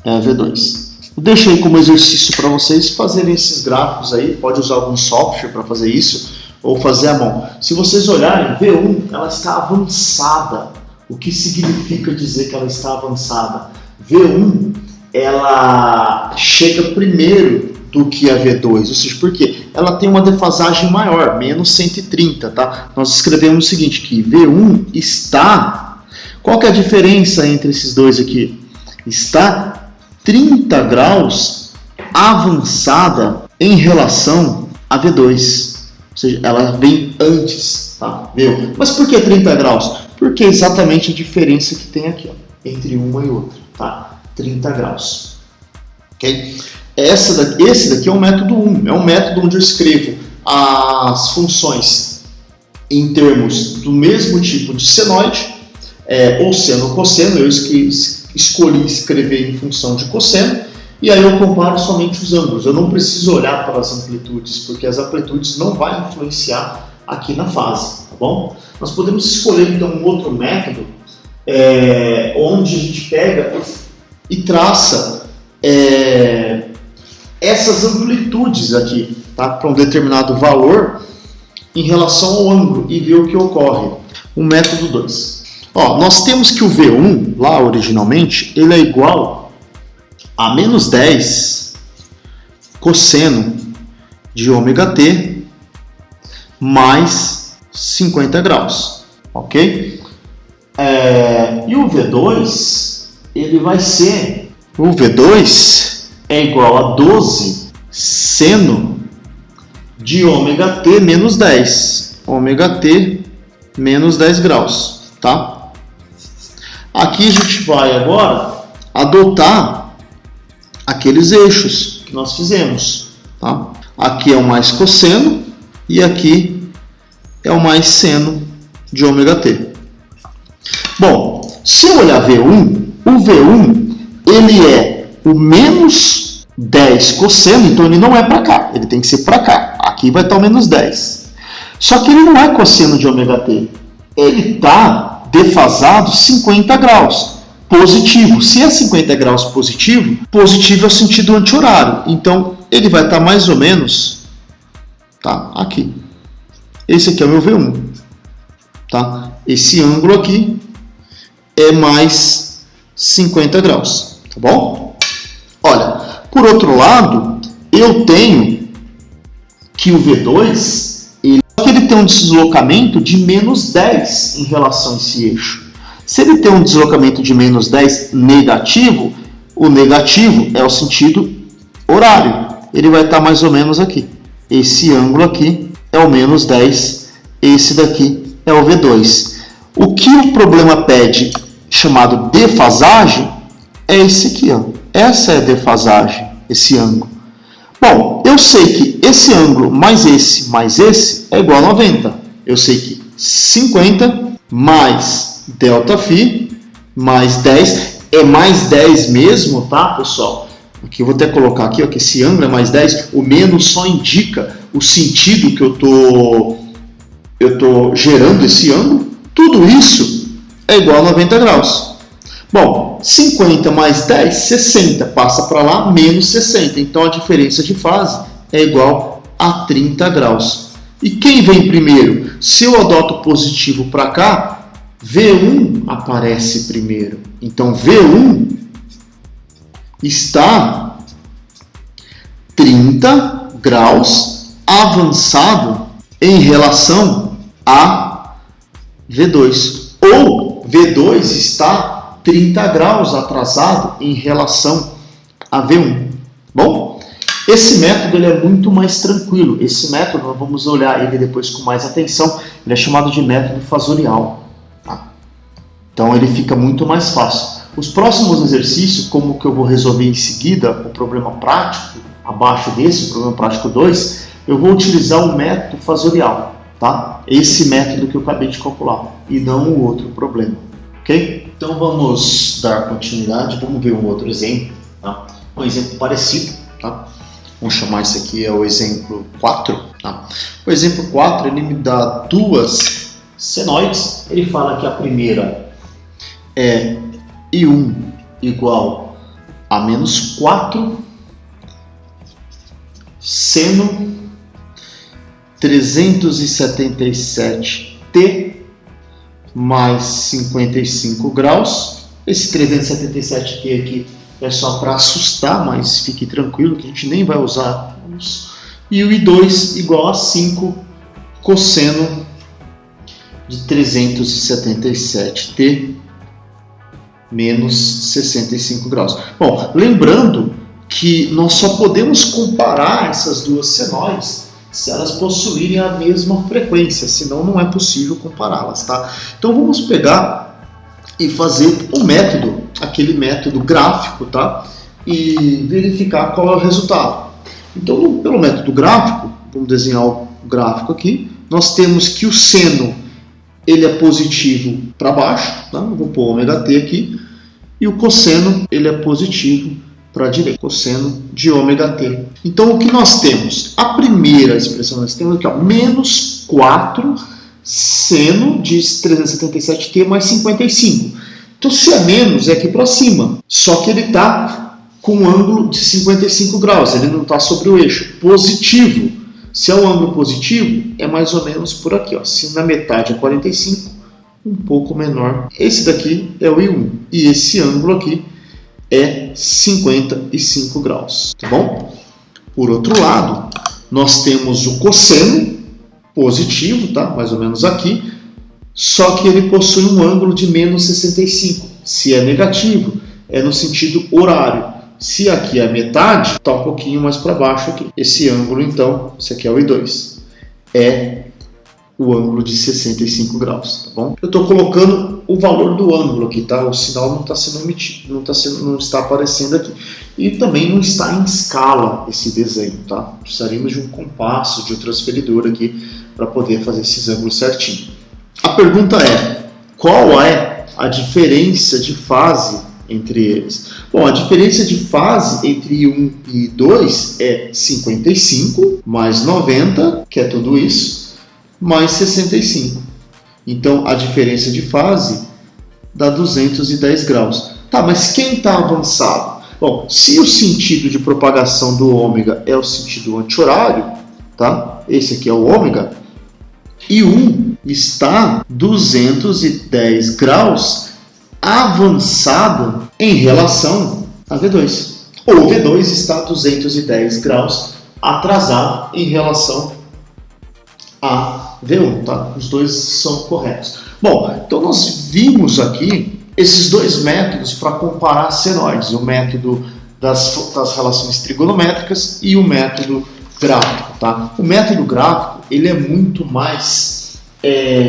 Speaker 1: é a V2. Eu deixo aí como exercício para vocês fazerem esses gráficos aí, pode usar algum software para fazer isso ou fazer à mão. Se vocês olharem, V1 ela está avançada. O que significa dizer que ela está avançada? V1 ela chega primeiro do que a V2, ou seja, por quê? Ela tem uma defasagem maior, menos 130, tá? Nós escrevemos o seguinte, que V1 está Qual que é a diferença entre esses dois aqui? Está 30 graus avançada em relação a V2. Ou seja, ela vem antes, tá? Viu? Mas por que 30 graus? Porque é exatamente a diferença que tem aqui, ó, entre uma e outra, tá? 30 graus. Ok? Esse daqui é o método 1. É um método onde eu escrevo as funções em termos do mesmo tipo de senoide, ou seno ou cosseno. Eu escolhi escrever em função de cosseno. E aí eu comparo somente os ângulos. Eu não preciso olhar para as amplitudes, porque as amplitudes não vão influenciar aqui na fase, tá bom? Nós podemos escolher então um outro método, onde a gente pega e traça essas amplitudes aqui, tá? Para um determinado valor em relação ao ângulo e ver o que ocorre. O método 2. Ó, nós temos que o V1, lá originalmente, ele é igual a menos 10 cosseno de ômega t mais 50 graus, ok? E o V2, ele vai ser... O V2 é igual a 12 seno de ômega t menos 10. Ômega t menos 10 graus, tá? Aqui a gente vai agora adotar aqueles eixos que nós fizemos, tá? Aqui é o mais cosseno e aqui é o mais seno de ômega t. Bom, se eu olhar V1, o V1 ele é o menos 10 cosseno, então ele não é para cá, ele tem que ser para cá. Aqui vai estar o menos 10. Só que ele não é cosseno de ômega t, ele está defasado 50 graus. Positivo. Se é 50 graus positivo, positivo é o sentido anti-horário. Então, ele vai estar mais ou menos, tá, aqui. Esse aqui é o meu V1. Tá? Esse ângulo aqui é mais 50 graus. Tá bom? Olha, por outro lado, eu tenho que o V2, ele tem um deslocamento de menos 10 em relação a esse eixo. Se ele tem um deslocamento de menos 10 negativo, o negativo é o sentido horário. Ele vai estar mais ou menos aqui. Esse ângulo aqui é o menos 10, esse daqui é o V2. O que o problema pede, chamado defasagem, é esse aqui, ó. Essa é a defasagem, esse ângulo. Bom, eu sei que esse ângulo mais esse é igual a 90. Eu sei que 50 mais ΔΦ mais 10 é mais 10 mesmo, tá, pessoal? Aqui eu vou até colocar aqui, ó, que esse ângulo é mais 10. O menos só indica o sentido que eu tô gerando esse ângulo. Tudo isso é igual a 90 graus. Bom, 50 mais 10, 60. Passa para lá, menos 60. Então a diferença de fase é igual a 30 graus. E quem vem primeiro? Se eu adoto positivo para cá, V1 aparece primeiro. Então, V1 está 30 graus avançado em relação a V2. Ou V2 está 30 graus atrasado em relação a V1. Bom, esse método ele é muito mais tranquilo. Esse método, nós vamos olhar ele depois com mais atenção. Ele é chamado de método fasorial. Então ele fica muito mais fácil. Os próximos exercícios, como que eu vou resolver em seguida o problema prático, abaixo desse, o problema prático 2, eu vou utilizar o método fasorial, tá? Esse método que eu acabei de calcular, e não o outro problema, ok? Então vamos dar continuidade, vamos ver um outro exemplo, tá? Um exemplo parecido, tá? Vamos chamar esse aqui é o exemplo 4, tá? O exemplo 4, ele me dá duas senoides, ele fala que a primeira é I1 igual a menos 4 seno 377t mais 55 graus. Esse 377t aqui é só para assustar, mas fique tranquilo que a gente nem vai usar. E o I2 igual a 5 cosseno de 377t menos 65 graus. Bom, lembrando que nós só podemos comparar essas duas senoides se elas possuírem a mesma frequência, senão não é possível compará-las, tá? Então vamos pegar e fazer um método, aquele método gráfico, tá? E verificar qual é o resultado. Então, pelo método gráfico, vamos desenhar o gráfico aqui, nós temos que o seno ele é positivo para baixo, tá? Eu vou pôr ômega t aqui, e o cosseno ele é positivo para a direita, cosseno de ômega t. Então o que nós temos? A primeira expressão nós temos aqui, ó, menos 4 seno de 377t mais 55. Então se é menos, é aqui para cima, só que ele está com um ângulo de 55 graus, ele não está sobre o eixo positivo. Se é um ângulo positivo, é mais ou menos por aqui, ó. Se na metade é 45, um pouco menor. Esse daqui é o I1 e esse ângulo aqui é 55 graus, tá bom? Por outro lado, nós temos o cosseno positivo, tá? Mais ou menos aqui, só que ele possui um ângulo de menos 65. Se é negativo, é no sentido horário. Se aqui é a metade, está um pouquinho mais para baixo aqui. Esse ângulo, então, esse aqui é o I2, é o ângulo de 65 graus, tá bom? Eu estou colocando o valor do ângulo aqui, tá? O sinal não está sendo emitido, não está aparecendo aqui. E também não está em escala esse desenho, tá? Precisaríamos de um compasso, de um transferidor aqui, para poder fazer esses ângulos certinho. A pergunta é, qual é a diferença de fase entre eles? Bom, a diferença de fase entre 1 e 2 é 55 mais 90, que é tudo isso, mais 65. Então, a diferença de fase dá 210 graus. Tá, mas quem está avançado? Bom, se o sentido de propagação do ômega é o sentido anti-horário, tá? Esse aqui é o ômega, e 1 está 210 graus avançado em relação a V2. Ou V2 está 210 graus atrasado em relação a V1, tá? Os dois são corretos. Bom, então nós vimos aqui esses dois métodos para comparar senoides, o método das relações trigonométricas e o método gráfico, tá? O método gráfico ele é muito mais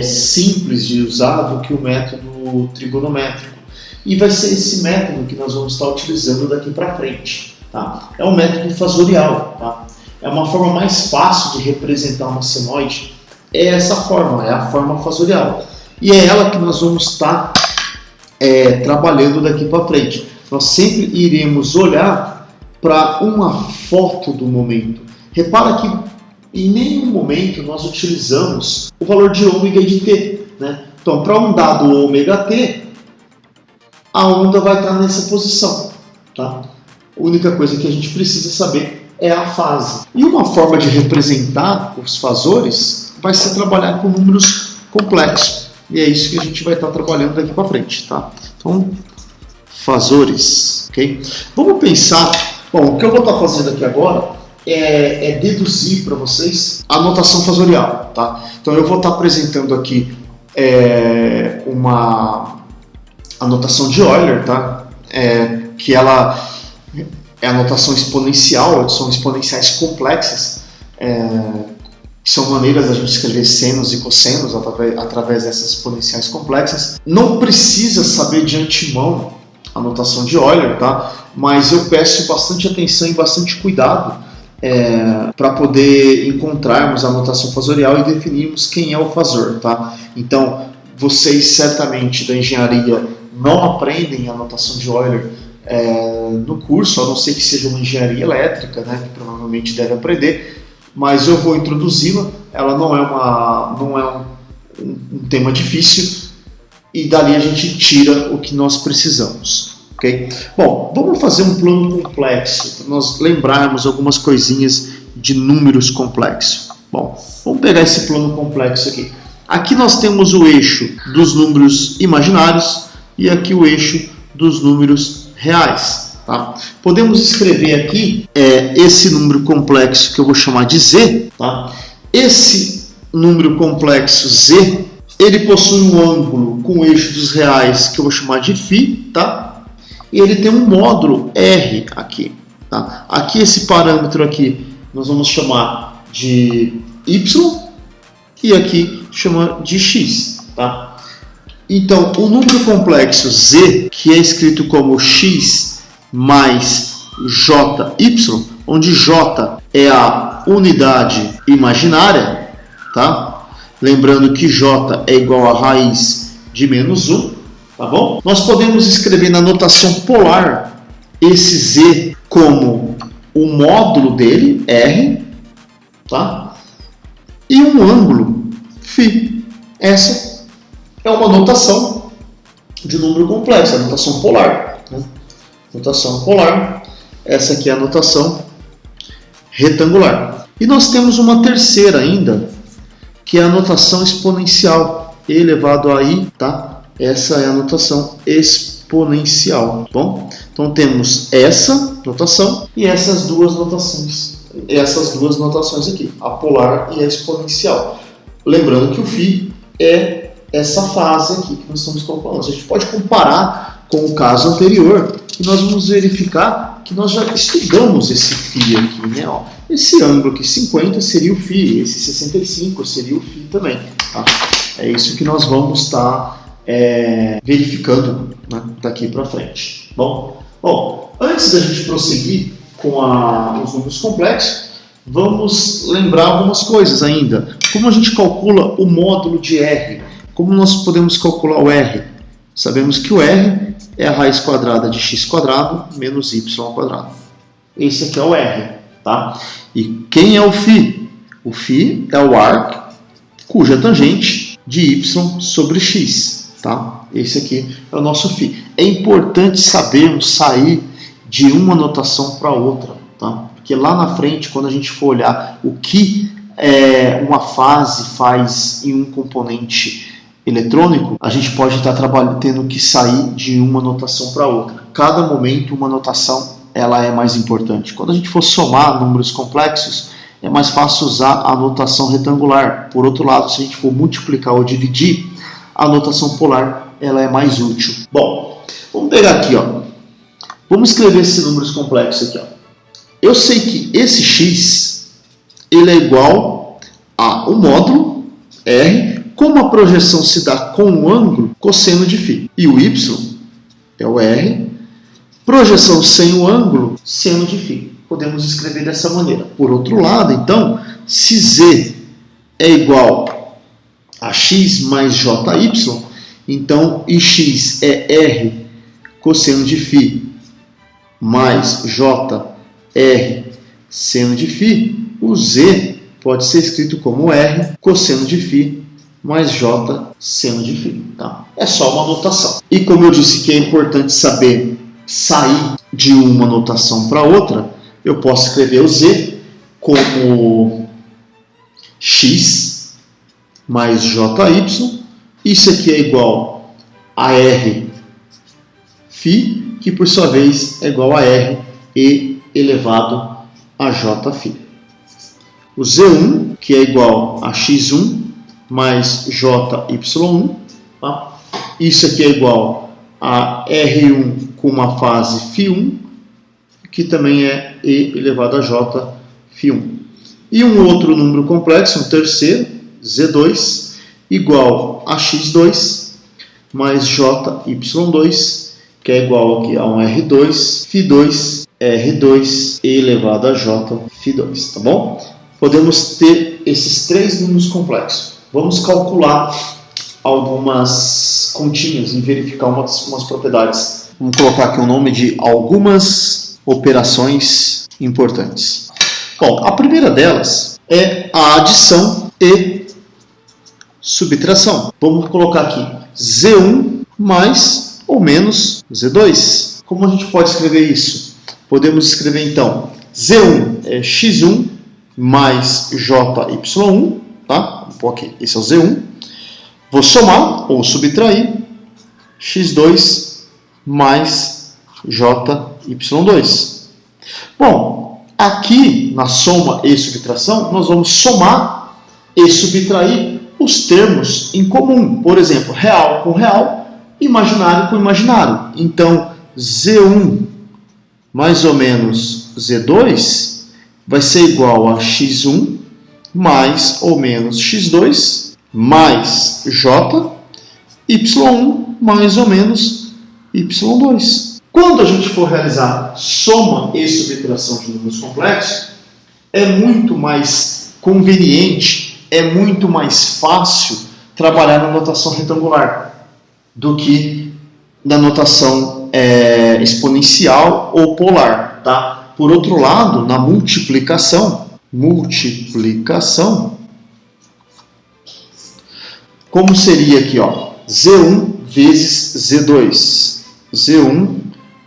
Speaker 1: simples de usar do que o método trigonométrico. E vai ser esse método que nós vamos estar utilizando daqui para frente, tá? É um método fasorial, tá? É uma forma mais fácil de representar uma senoide. É essa forma, é a forma fasorial. E é ela que nós vamos estar trabalhando daqui para frente. Nós sempre iremos olhar para uma foto do momento. Repara que em nenhum momento nós utilizamos o valor de ômega e de t, né? Então, para um dado ômega t, a onda vai estar nessa posição, tá? A única coisa que a gente precisa saber é a fase. E uma forma de representar os fasores vai ser trabalhar com números complexos. E é isso que a gente vai estar trabalhando daqui para frente, tá? Então, fasores, ok? Vamos pensar, bom, o que eu vou estar fazendo aqui agora é deduzir para vocês a notação fasorial, tá? Então eu vou estar apresentando aqui a notação de Euler, tá? Que ela é a notação exponencial, são exponenciais complexas, que são maneiras da gente escrever senos e cossenos através dessas exponenciais complexas. Não precisa saber de antemão a notação de Euler, tá? Mas eu peço bastante atenção e bastante cuidado para poder encontrarmos a notação fasorial e definirmos quem é o fasor, tá? Então, vocês certamente da engenharia não aprendem a notação de Euler no curso, a não ser que seja uma engenharia elétrica, né, que provavelmente deve aprender, mas eu vou introduzi-la. Ela não é um tema difícil e dali a gente tira o que nós precisamos. Okay? Bom, vamos fazer um plano complexo, para nós lembrarmos algumas coisinhas de números complexos. Bom, vamos pegar esse plano complexo aqui. Aqui nós temos o eixo dos números imaginários e aqui o eixo dos números reais. Tá? Podemos escrever aqui esse número complexo que eu vou chamar de Z. Tá? Esse número complexo Z, ele possui um ângulo com o eixo dos reais, que eu vou chamar de φ, tá? E ele tem um módulo R aqui, tá? Aqui esse parâmetro aqui nós vamos chamar de Y e aqui chama de X, tá? Então, o número complexo Z, que é escrito como X mais JY, onde J é a unidade imaginária, tá? Lembrando que J é igual a raiz de menos 1, tá bom? Nós podemos escrever na notação polar esse Z como o módulo dele, R, tá? E um ângulo, φ. Essa é uma notação de número complexo, a notação polar, né? Notação polar, essa aqui é a notação retangular. E nós temos uma terceira ainda, que é a notação exponencial, e elevado a i, tá? Essa é a notação exponencial, tá bom? Então temos essa notação e essas duas notações aqui, a polar e a exponencial. Lembrando que o φ é essa fase aqui que nós estamos calculando. A gente pode comparar com o caso anterior e nós vamos verificar que nós já estudamos esse φ aqui, né? Ó, esse ângulo aqui, 50, seria o φ, esse 65 seria o φ também, tá? É isso que nós vamos estar verificando, né, daqui para frente. Bom, antes da gente prosseguir com os números complexos, vamos lembrar algumas coisas ainda. Como a gente calcula o módulo de R? Como nós podemos calcular o R? Sabemos que o R é a raiz quadrada de x quadrado menos y ao quadrado. Esse aqui é o R, tá? E quem é o φ? O φ é o arco cuja tangente de y sobre x, tá? Esse aqui é o nosso φ. É importante sabermos sair de uma notação para outra, tá? Porque lá na frente, quando a gente for olhar o que uma fase faz em um componente eletrônico, a gente pode estar tendo que sair de uma notação para outra. Cada momento, uma notação ela é mais importante. Quando a gente for somar números complexos, é mais fácil usar a notação retangular. Por outro lado, se a gente for multiplicar ou dividir, a notação polar ela é mais útil. Bom, vamos pegar aqui, ó. Vamos escrever esses números complexos aqui, ó. Eu sei que esse x ele é igual a um módulo R, como a projeção se dá com o ângulo cosseno de φ. E o y é o R, projeção sem o ângulo, seno de φ. Podemos escrever dessa maneira. Por outro lado, então, se z é igual a x mais jy, então ix é R cosseno de φ mais JR seno de φ, o Z pode ser escrito como R cosseno de φ mais J seno de φ. Tá? É só uma notação. E como eu disse que é importante saber sair de uma notação para outra, eu posso escrever o Z como X mais JY. Isso aqui é igual a R φ, que por sua vez é igual a R e elevado a Jφ. O Z1, que é igual a X1 mais JY1, tá? Isso aqui é igual a R1 com uma fase φ1, que também é E elevado a Jφ1. E um outro número complexo, um terceiro, Z2, igual a X2 mais JY2, que é igual aqui a um R2, φ2, R2 e elevado a J, φ2, tá bom? Podemos ter esses três números complexos. Vamos calcular algumas continhas e verificar umas propriedades. Vamos colocar aqui o nome de algumas operações importantes. Bom, a primeira delas é a adição e subtração. Vamos colocar aqui Z1 mais ou menos Z2. Como a gente pode escrever isso? Podemos escrever então Z1 é X1 mais JY1, tá? Vou pôr aqui, esse é o Z1. Vou somar ou subtrair X2 mais JY2. Bom, aqui na soma e subtração, nós vamos somar e subtrair os termos em comum. Por exemplo, real com real, imaginário com imaginário. Então, Z1 mais ou menos Z2 vai ser igual a x1 mais ou menos x2 mais j, y1 mais ou menos y2. Quando a gente for realizar soma e subtração de números complexos, é muito mais conveniente, é muito mais fácil trabalhar na notação retangular do que na notação exponencial ou polar, tá? Por outro lado, na multiplicação, como seria aqui, ó, Z1 vezes Z2, Z1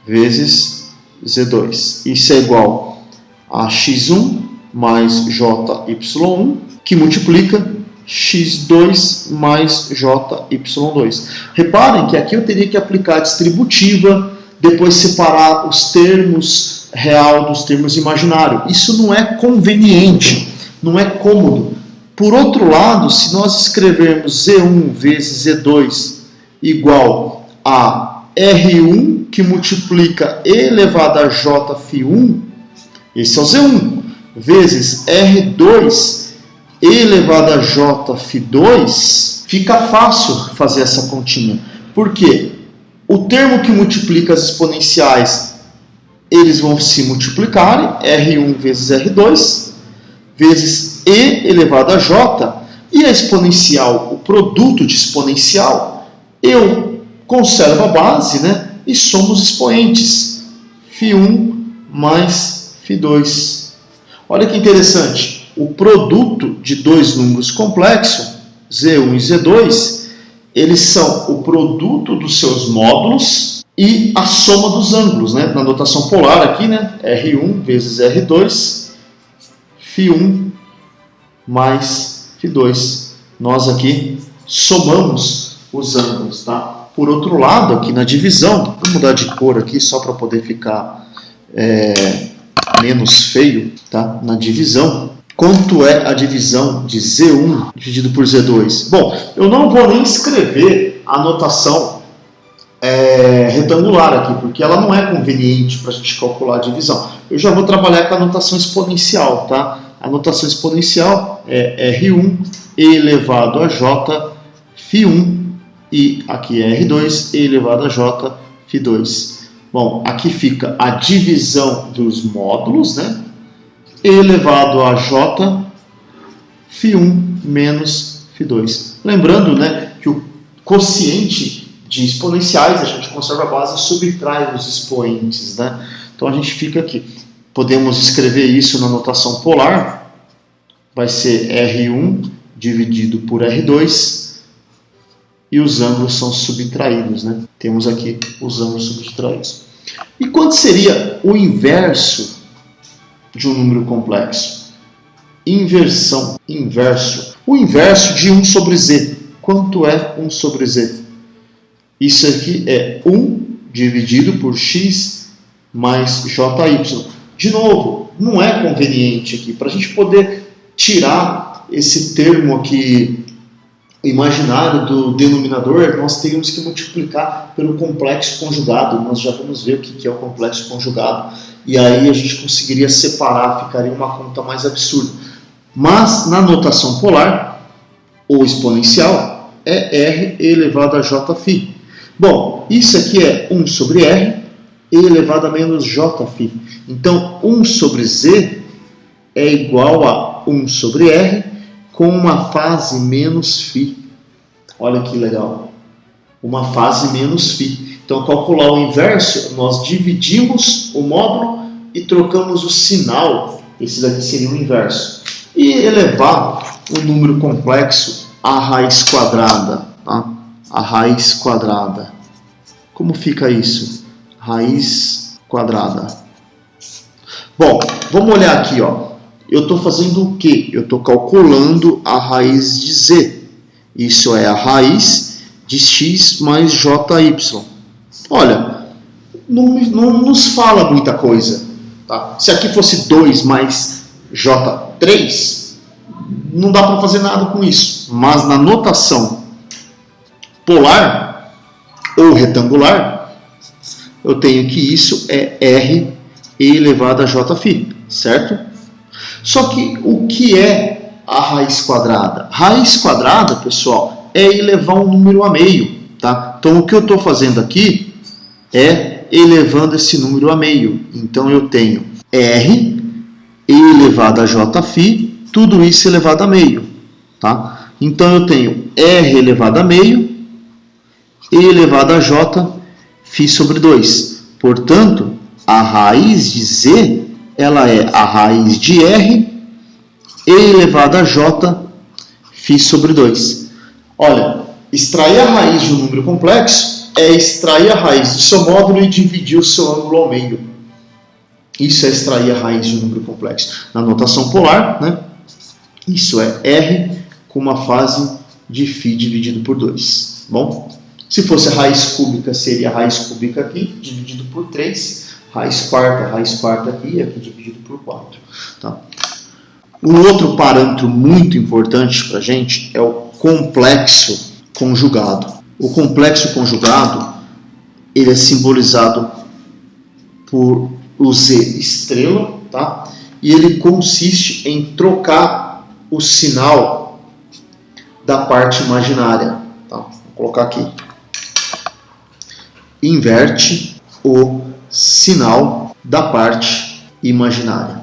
Speaker 1: vezes Z2, isso é igual a x1 mais jy1, que multiplica x2 mais jy2. Reparem que aqui eu teria que aplicar a distributiva, depois separar os termos real dos termos imaginário. Isso não é conveniente, não é cômodo. Por outro lado, se nós escrevermos Z1 vezes Z2 igual a R1, que multiplica e elevado a J φ1, esse é o Z1, vezes R2 e elevado a J φ2, fica fácil fazer essa continha. Por quê? O termo que multiplica as exponenciais, eles vão se multiplicarem, R1 vezes R2, vezes E elevado a J, e a exponencial, o produto de exponencial, eu conservo a base, né, e somo os expoentes, φ1 mais φ2. Olha que interessante, o produto de dois números complexos, Z1 e Z2, eles são o produto dos seus módulos e a soma dos ângulos, né? Na notação polar aqui, né? R1 vezes R2, φ1 mais φ2. Nós aqui somamos os ângulos, tá? Por outro lado, aqui na divisão, vou mudar de cor aqui só para poder ficar menos feio, tá? Na divisão, quanto é a divisão de Z1 dividido por Z2? Bom, eu não vou nem escrever a notação retangular aqui, porque ela não é conveniente para a gente calcular a divisão. Eu já vou trabalhar com a notação exponencial, tá? A notação exponencial é R1 elevado a J φ1 e aqui é R2 elevado a J φ2. Bom, aqui fica a divisão dos módulos, né? Elevado a J φ1 menos φ2. Lembrando, né, que o quociente de exponenciais, a gente conserva a base e subtrai os expoentes, né? Então a gente fica aqui. Podemos escrever isso na notação polar. Vai ser R1 dividido por R2 e os ângulos são subtraídos, né? Temos aqui os ângulos subtraídos. E quanto seria o inverso de um número complexo? Inversão, inverso. O inverso de 1 sobre z. Quanto é 1 sobre z? Isso aqui é 1 dividido por x mais jy. De novo, não é conveniente aqui. Para a gente poder tirar esse termo aqui imaginário do denominador, nós teríamos que multiplicar pelo complexo conjugado. Nós já vamos ver o que é o complexo conjugado. E aí a gente conseguiria separar, ficaria uma conta mais absurda. Mas na notação polar, ou exponencial, é R elevado a J φ. Bom, isso aqui é 1 sobre R elevado a menos J φ. Então, 1 sobre Z é igual a 1 sobre R com uma fase menos φ. Olha que legal. Uma fase menos φ. Então, calcular o inverso, nós dividimos o módulo e trocamos o sinal. Esse daqui seria o inverso. E elevar um número complexo à raiz quadrada. Tá? A raiz quadrada. Como fica isso? Raiz quadrada. Bom, vamos olhar aqui, ó. Eu estou fazendo o quê? Eu estou calculando a raiz de z. Isso é a raiz de x mais jy. Olha, não nos fala muita coisa. Tá? Se aqui fosse 2 mais J3, não dá para fazer nada com isso. Mas na notação polar ou retangular, eu tenho que isso é R elevado a Jφ, certo? Só que o que é a raiz quadrada? Raiz quadrada, pessoal, é elevar um número a meio, tá? Então o que eu estou fazendo aqui é elevando esse número a meio. Então eu tenho R elevado a Jφ, tudo isso elevado a meio, tá? Então eu tenho R elevado a meio elevado a Jφ sobre 2. Portanto, a raiz de Z, ela é a raiz de R elevado a Jφ sobre 2. Olha, extrair a raiz de um número complexo é extrair a raiz do seu módulo e dividir o seu ângulo ao meio. Isso é extrair a raiz de um número complexo. Na notação polar, né? Isso é R com uma fase de φ dividido por 2. Bom, se fosse a raiz cúbica, seria a raiz cúbica aqui, dividido por 3. Raiz quarta aqui, e aqui dividido por 4. Tá? Um outro parâmetro muito importante para a gente é o complexo conjugado. O complexo conjugado, ele é simbolizado por o Z estrela, tá? E ele consiste em trocar o sinal da parte imaginária. Tá? Vou colocar aqui. Inverte o sinal da parte imaginária.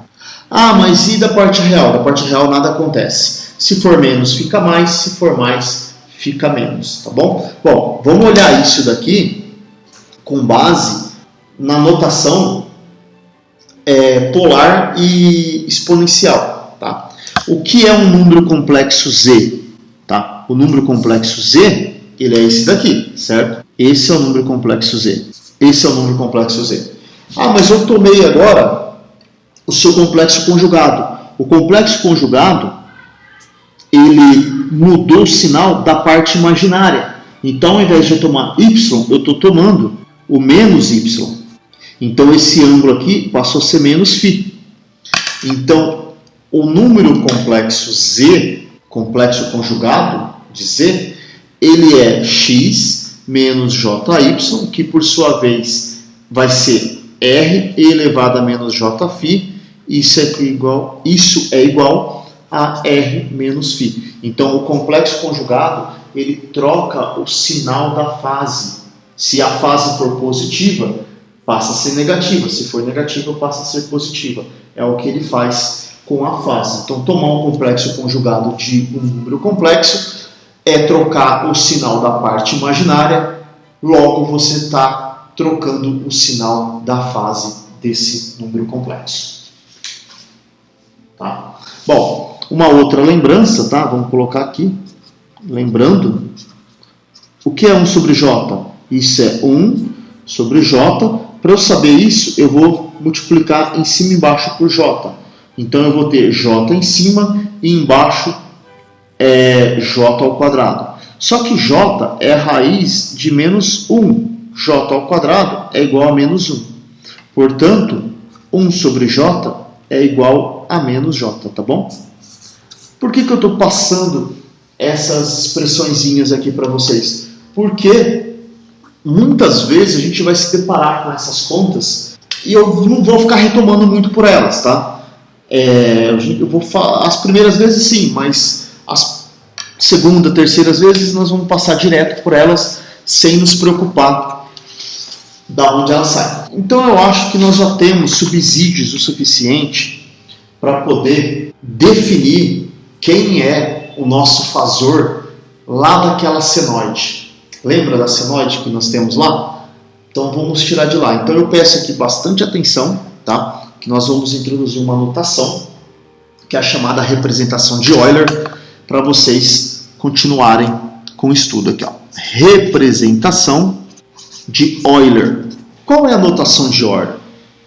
Speaker 1: Ah, mas e da parte real? Da parte real nada acontece. Se for menos, fica mais. Se for mais, fica menos. Tá bom? Bom, vamos olhar isso daqui com base na notação polar e exponencial. Tá? O que é um número complexo Z? Tá? O número complexo Z, ele é esse daqui, certo? Esse é o número complexo Z. Esse é o número complexo Z. Ah, mas eu tomei agora o seu complexo conjugado. O complexo conjugado, ele mudou o sinal da parte imaginária. Então, ao invés de eu tomar Y, eu estou tomando o menos Y. Então, esse ângulo aqui passou a ser menos φ. Então, o número complexo Z, complexo conjugado de Z, ele é x menos jy, que por sua vez vai ser R elevado a menos Jφ. Isso é igual a R menos φ. Então, o complexo conjugado, ele troca o sinal da fase. Se a fase for positiva, passa a ser negativa. Se for negativa, passa a ser positiva. É o que ele faz com a fase. Então, tomar um complexo conjugado de um número complexo é trocar o sinal da parte imaginária. Logo, você está trocando o sinal da fase desse número complexo. Tá? Bom, uma outra lembrança, tá? Vamos colocar aqui. Lembrando, o que é 1 sobre J? Isso é 1 sobre J. Para eu saber isso, eu vou multiplicar em cima e embaixo por J. Então, eu vou ter J em cima e embaixo é J ao quadrado. Só que J é a raiz de menos 1. J ao quadrado é igual a menos 1. Portanto, 1 sobre J é igual a menos J, tá bom? Por que eu estou passando essas expressõezinhas aqui para vocês? Porque muitas vezes a gente vai se deparar com essas contas e eu não vou ficar retomando muito por elas, tá? Eu vou falar, as primeiras vezes sim, mas as segunda, terceiras vezes nós vamos passar direto por elas sem nos preocupar da onde elas saem. Então eu acho que nós já temos subsídios o suficiente para poder definir quem é o nosso fazor lá daquela senoide. Lembra da senoide que nós temos lá? Então vamos tirar de lá. Então eu peço aqui bastante atenção, tá? Que nós vamos introduzir uma notação, que é a chamada representação de Euler, para vocês continuarem com o estudo aqui. Ó. Representação de Euler. Qual é a notação de Euler?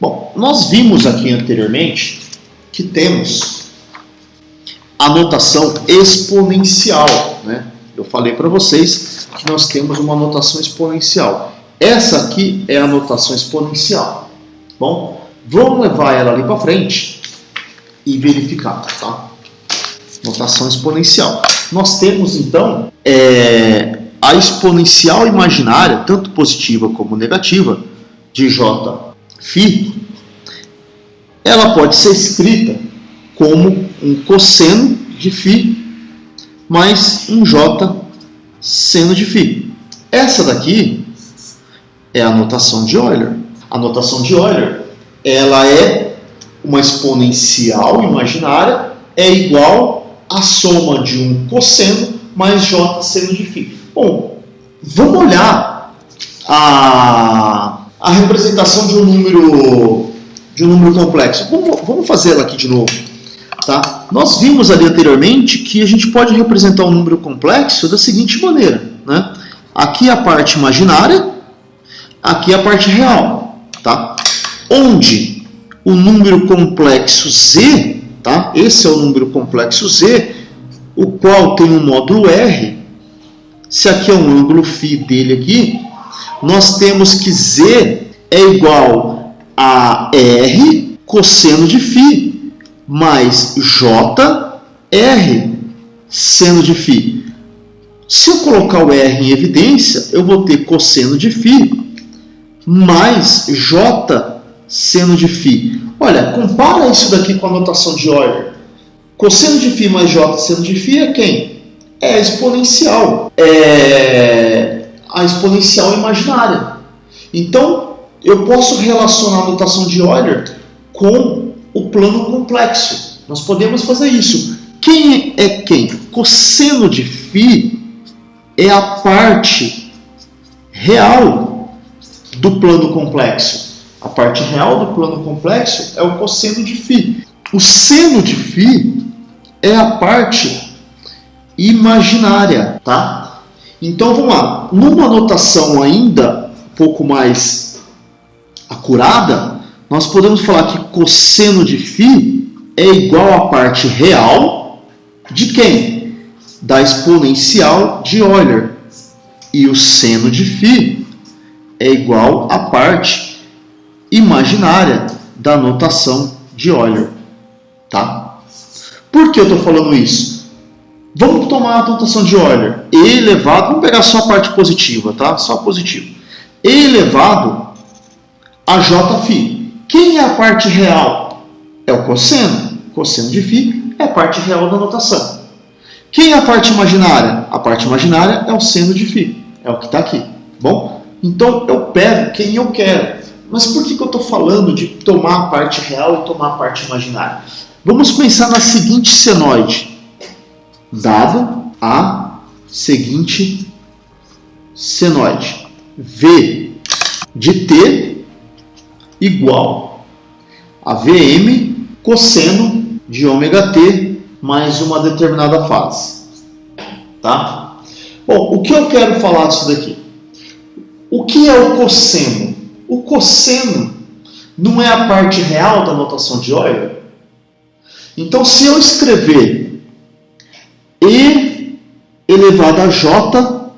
Speaker 1: Bom, nós vimos aqui anteriormente que temos a notação exponencial, né? Eu falei para vocês que nós temos uma notação exponencial. Essa aqui é a notação exponencial. Bom, vamos levar ela ali para frente e verificar, tá? notação exponencial. Nós temos, então, a exponencial imaginária, tanto positiva como negativa, de Jφ, ela pode ser escrita como um cosseno de φ mais um J seno de φ. Essa daqui é a notação de Euler. A notação de Euler, ela é uma exponencial imaginária, é igual à soma de um cosseno mais J seno de φ. Bom, vamos olhar a representação de um número complexo. Vamos fazer ela aqui de novo. Tá? Nós vimos ali anteriormente que a gente pode representar um número complexo da seguinte maneira. Né? Aqui é a parte imaginária, aqui é a parte real. Tá? Onde o número complexo z, tá? Esse é o número complexo z, o qual tem um módulo R. Se aqui é um ângulo φ dele aqui, nós temos que z é igual a R cosseno de φ mais JR seno de φ. Se eu colocar o R em evidência, eu vou ter cosseno de φ mais J seno de φ. Olha, compara isso daqui com a notação de Euler. Cosseno de φ mais J seno de φ é quem? É a exponencial. É a exponencial imaginária. Então, eu posso relacionar a notação de Euler com o plano complexo. Nós podemos fazer isso. Quem é quem? Cosseno de φ é a parte real do plano complexo. A parte real do plano complexo é o cosseno de φ. O seno de φ é a parte imaginária, tá? Então vamos lá. Numa notação ainda um pouco mais acurada, nós podemos falar que cosseno de φ é igual à parte real de quem? Da exponencial de Euler. E o seno de φ é igual à parte imaginária da notação de Euler. Tá? Por que eu estou falando isso? Vamos tomar a notação de Euler. E elevado, vamos pegar só a parte positiva, tá? Só positivo. E elevado a Jφ. Quem é a parte real? É o cosseno. Cosseno de φ é a parte real da notação. Quem é a parte imaginária? A parte imaginária é o seno de φ. É o que está aqui. Bom, então eu pego quem eu quero. Mas por que eu estou falando de tomar a parte real e tomar a parte imaginária? Vamos pensar na seguinte senoide. Dada a seguinte senoide. V de t igual a Vm cosseno de ômega-t mais uma determinada fase. Tá? Bom, o que eu quero falar disso daqui? O que é o cosseno? O cosseno não é a parte real da notação de Euler? Então, se eu escrever E elevado a J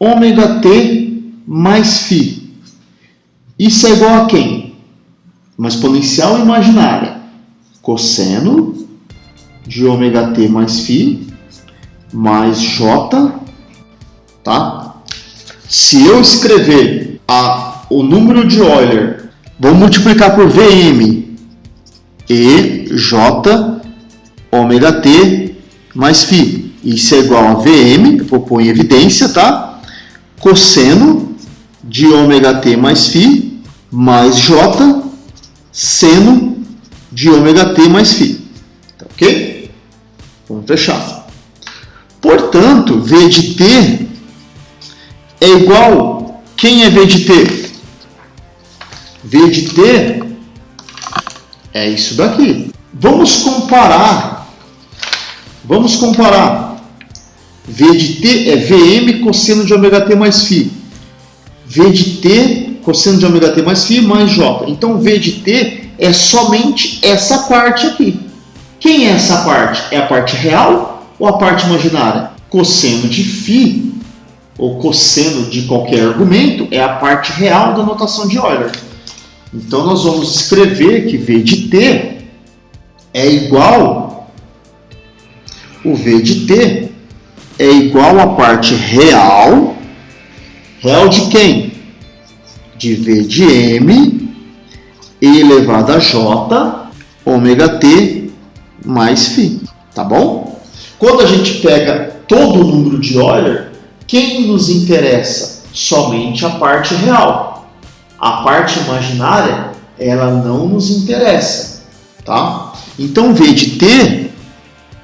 Speaker 1: ômega-t mais φ, isso é igual a quem? Uma exponencial imaginária. Cosseno de ômega-t mais φ mais J, tá? Se eu escrever o número de Euler, vou multiplicar por Vm e J ômega-t mais φ. Isso é igual a Vm, eu vou pôr em evidência, tá? Cosseno de ômega-t mais φ mais J seno de ômega-t mais φ. Tá, ok? Vamos fechar. Portanto, V de t é igual... Quem é V de t? V de t é isso daqui. Vamos comparar. V de t é Vm cosseno de ômega-t mais φ. V de t cosseno de ômega-t mais φ mais J. Então, V de t é somente essa parte aqui. Quem é essa parte? É a parte real ou a parte imaginária? Cosseno de φ, ou cosseno de qualquer argumento, é a parte real da notação de Euler. Então, nós vamos escrever que V de t é igual o V de T é igual à parte real. Real de quem? De V de M e elevado a J, ômega T mais φ. Tá bom? Quando a gente pega todo o número de Euler, quem nos interessa? Somente a parte real. A parte imaginária, ela não nos interessa. Tá? Então, V de T,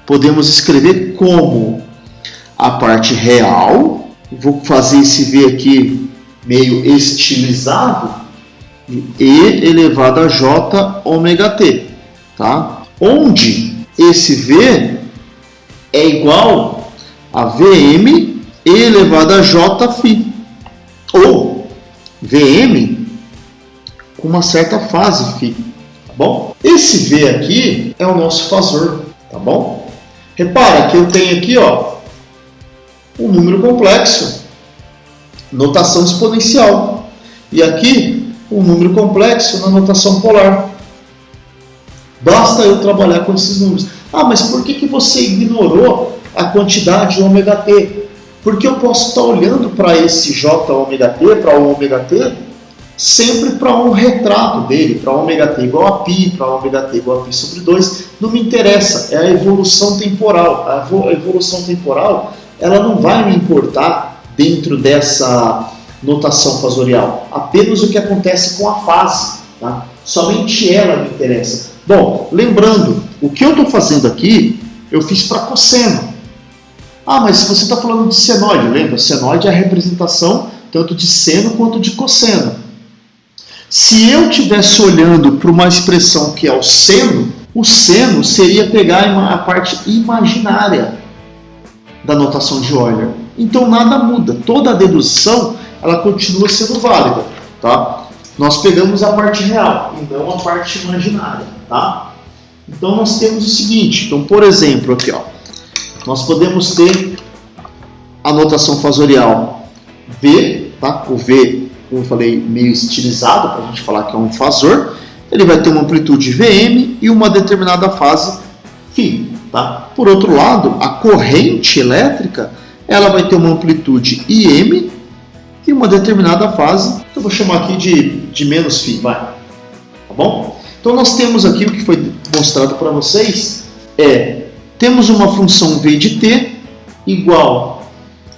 Speaker 1: podemos escrever como a parte real. Vou fazer esse V aqui meio estilizado. E elevado a J ômega T. Tá? Onde esse V é igual a Vm elevado a J φ. Ou Vm com uma certa fase φ. Tá bom? Esse V aqui é o nosso fasor. Tá bom? Repara que eu tenho aqui, ó, um número complexo, notação exponencial. E aqui, um número complexo na notação polar. Basta eu trabalhar com esses números. Ah, mas por que você ignorou a quantidade ômega t? Porque eu posso estar olhando para esse J ômega t, para o ômega t, sempre para um retrato dele, para ômega t igual a π, para ômega t igual a π sobre 2. Não me interessa, é a evolução temporal. A evolução temporal, ela não vai me importar dentro dessa notação fasorial. Apenas o que acontece com a fase. Tá? Somente ela me interessa. Bom, lembrando, o que eu estou fazendo aqui, eu fiz para cosseno. Ah, mas você está falando de senoide, lembra? Senoide é a representação tanto de seno quanto de cosseno. Se eu estivesse olhando para uma expressão que é o seno seria pegar a parte imaginária da notação de Euler. Então nada muda, toda a dedução ela continua sendo válida. Tá? Nós pegamos a parte real e não a parte imaginária. Tá? Então nós temos o seguinte, então, por exemplo, aqui, ó, nós podemos ter a notação fasorial V, tá? O V, como eu falei, meio estilizado, para a gente falar que é um fasor. Ele vai ter uma amplitude Vm e uma determinada fase φ. Tá? Por outro lado, a corrente elétrica ela vai ter uma amplitude Im e uma determinada fase, eu vou chamar aqui de menos φ. Vai. Tá bom? Então nós temos aqui o que foi mostrado para vocês, temos uma função V de t igual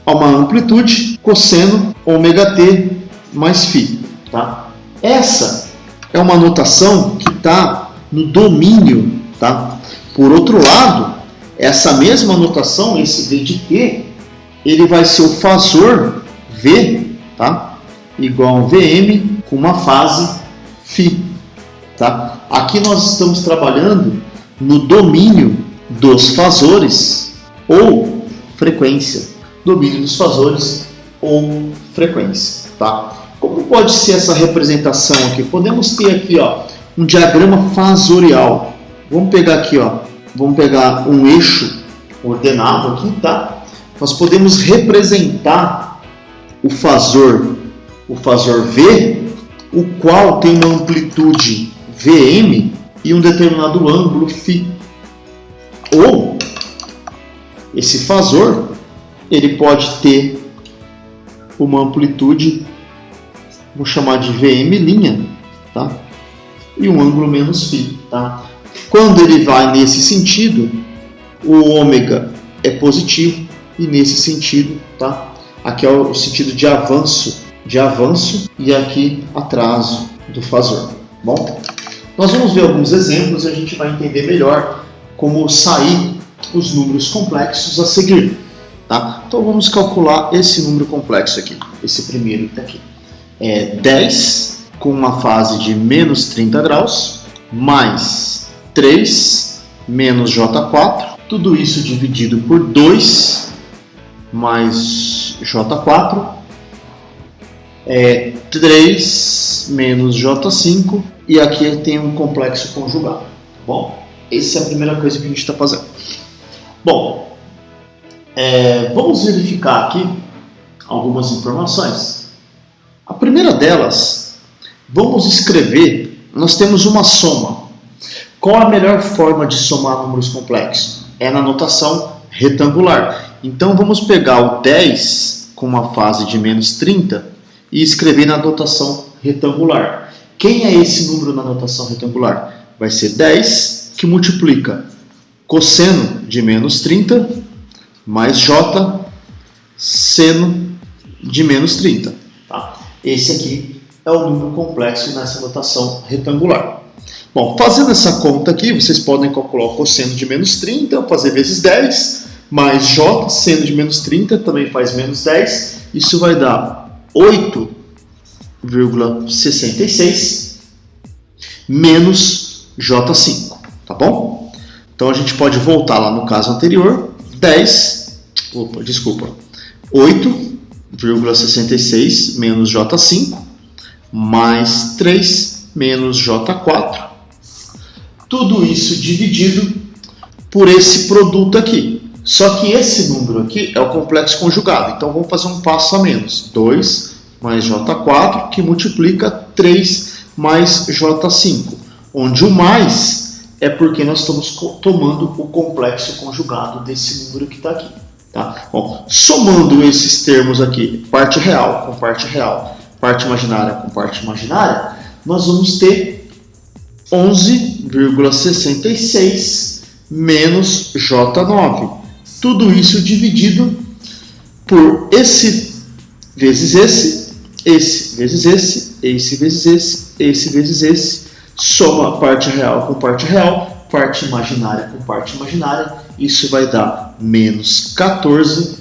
Speaker 1: a uma amplitude cosseno ômega t mais φ. Tá? Essa é uma notação que está no domínio. Tá? Por outro lado, essa mesma notação, esse V de t, ele vai ser o fasor V, tá? Igual a Vm com uma fase φ. Tá? Aqui nós estamos trabalhando no domínio dos fasores ou frequência. Domínio dos fasores ou frequência. Tá? Como pode ser essa representação aqui? Podemos ter aqui, ó, um diagrama fasorial. Vamos pegar aqui, ó, vamos pegar um eixo ordenado aqui, tá? Nós podemos representar o fasor V, o qual tem uma amplitude Vm e um determinado ângulo φ. Ou esse fasor, ele pode ter uma amplitude, vou chamar de Vm', tá? E um ângulo menos φ. Tá? Quando ele vai nesse sentido, o ômega é positivo e nesse sentido, tá? Aqui é o sentido de avanço e aqui atraso do fasor. Bom, nós vamos ver alguns exemplos e a gente vai entender melhor como sair os números complexos a seguir. Tá? Então vamos calcular esse número complexo aqui, esse primeiro que está aqui. É 10 com uma fase de menos 30 graus, mais 3 menos J4, tudo isso dividido por 2 mais J4, 3 menos J5, e aqui tem um complexo conjugado. Tá bom? Essa é a primeira coisa que a gente está fazendo. Bom, vamos verificar aqui algumas informações. A primeira delas, vamos escrever, nós temos uma soma. Qual a melhor forma de somar números complexos? É na notação retangular. Então vamos pegar o 10 com uma fase de menos 30 e escrever na notação retangular. Quem é esse número na notação retangular? Vai ser 10 que multiplica cosseno de menos 30 mais j seno de menos 30. Tá? Esse aqui é o número complexo nessa notação retangular. Bom, fazendo essa conta aqui, vocês podem calcular o cosseno de menos 30, fazer vezes 10, mais j seno de menos 30, também faz menos 10. Isso vai dar 8,66 menos j5, tá bom? Então a gente pode voltar lá no caso anterior, 8,66 menos j5, mais 3 menos j4, tudo isso dividido por esse produto aqui. Só que esse número aqui é o complexo conjugado, então vamos fazer um passo a menos. 2 mais j4, que multiplica 3 mais j5, onde o mais é porque nós estamos tomando o complexo conjugado desse número que está aqui. Tá? Bom, somando esses termos aqui, parte real com parte real, parte imaginária com parte imaginária, nós vamos ter 11,66 menos j9. Tudo isso dividido por esse vezes esse vezes esse vezes esse vezes esse, soma parte real com parte real, parte imaginária com parte imaginária, isso vai dar menos 14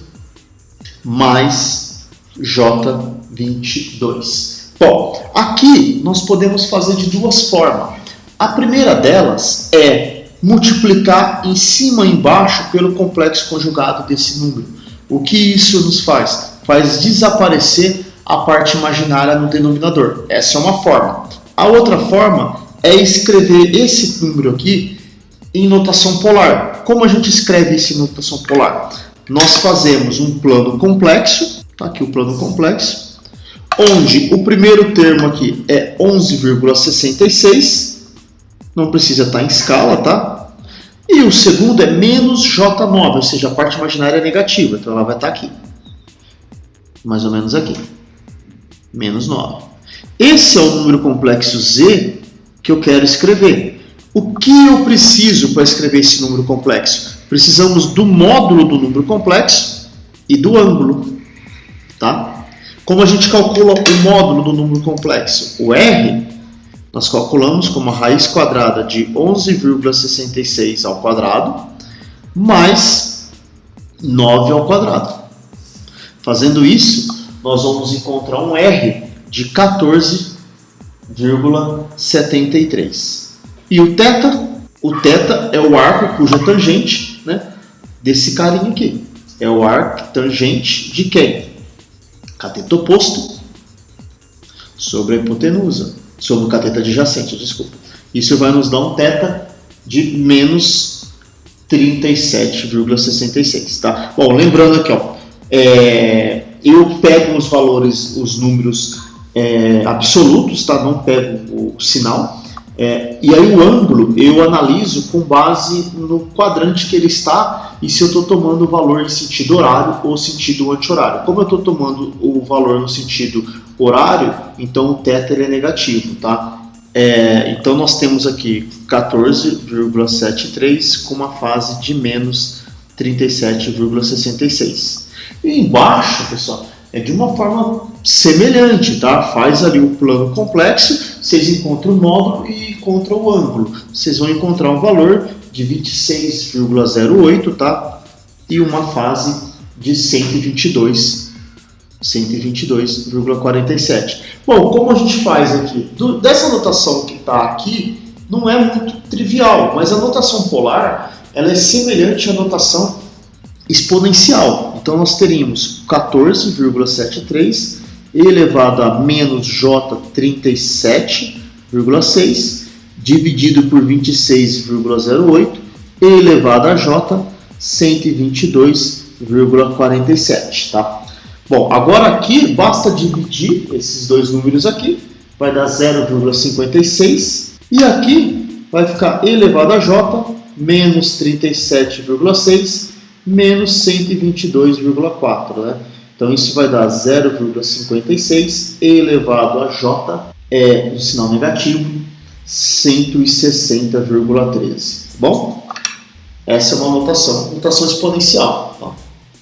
Speaker 1: mais j22. Bom, aqui nós podemos fazer de duas formas. A primeira delas é multiplicar em cima e embaixo pelo complexo conjugado desse número. O que isso nos faz? Faz desaparecer a parte imaginária no denominador. Essa é uma forma. A outra forma é escrever esse número aqui em notação polar. Como a gente escreve isso em notação polar? Nós fazemos um plano complexo, tá aqui o plano complexo, onde o primeiro termo aqui é 11,66, não precisa estar em escala, tá? E o segundo é menos j9, ou seja, a parte imaginária é negativa, então ela vai estar aqui, mais ou menos aqui, menos 9. Esse é o número complexo z que eu quero escrever. O que eu preciso para escrever esse número complexo? Precisamos do módulo do número complexo e do ângulo. Tá? Como a gente calcula o módulo do número complexo? O r, nós calculamos como a raiz quadrada de 11,66 ao quadrado mais 9 ao quadrado. Fazendo isso, nós vamos encontrar um r de 14,73. E o θ é o arco cuja tangente, né, desse carinha aqui. É o arco tangente de quem? Cateto oposto sobre a hipotenusa, sobre o cateto adjacente, desculpa. Isso vai nos dar um θ de menos 37,66, tá? Bom, lembrando aqui, ó, eu pego os valores, os números absolutos, tá? Não pego o sinal. E aí o ângulo eu analiso com base no quadrante que ele está e se eu estou tomando o valor em sentido horário ou sentido anti-horário. Como eu estou tomando o valor no sentido horário, então o θ ele é negativo, tá? Então nós temos aqui 14,73 com uma fase de menos 37,66. E embaixo, pessoal, é de uma forma semelhante, tá? Faz ali o plano complexo, vocês encontram o módulo e encontram o ângulo. Vocês vão encontrar um valor de 26,08, tá? E uma fase de 122,47. Bom, como a gente faz aqui? Dessa notação que está aqui, não é muito trivial, mas a notação polar ela é semelhante à notação exponencial. Então nós teríamos 14,73 elevado a menos j37,6 dividido por 26,08 elevado a j 122,47, tá? Bom, agora aqui basta dividir esses dois números aqui, vai dar 0,56 e aqui vai ficar elevado a j menos 37,6 menos 122,4, né? Então isso vai dar 0,56 elevado a j é do sinal negativo 160,13. Bom, essa é uma notação exponencial. Tá?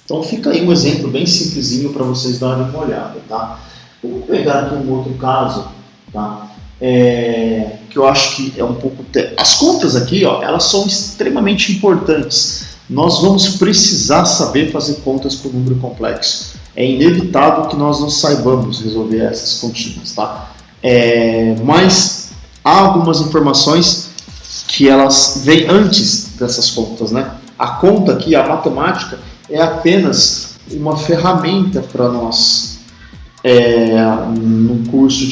Speaker 1: Então fica aí um exemplo bem simplesinho para vocês darem uma olhada. Tá? Vamos pegar aqui um outro caso, tá? Que eu acho que é um pouco... As contas aqui, ó, elas são extremamente importantes. Nós vamos precisar saber fazer contas com número complexo. É inevitável que nós não saibamos resolver essas continhas, tá? Mas há algumas informações que elas vêm antes dessas contas, né? A conta aqui, a matemática, é apenas uma ferramenta para nós no curso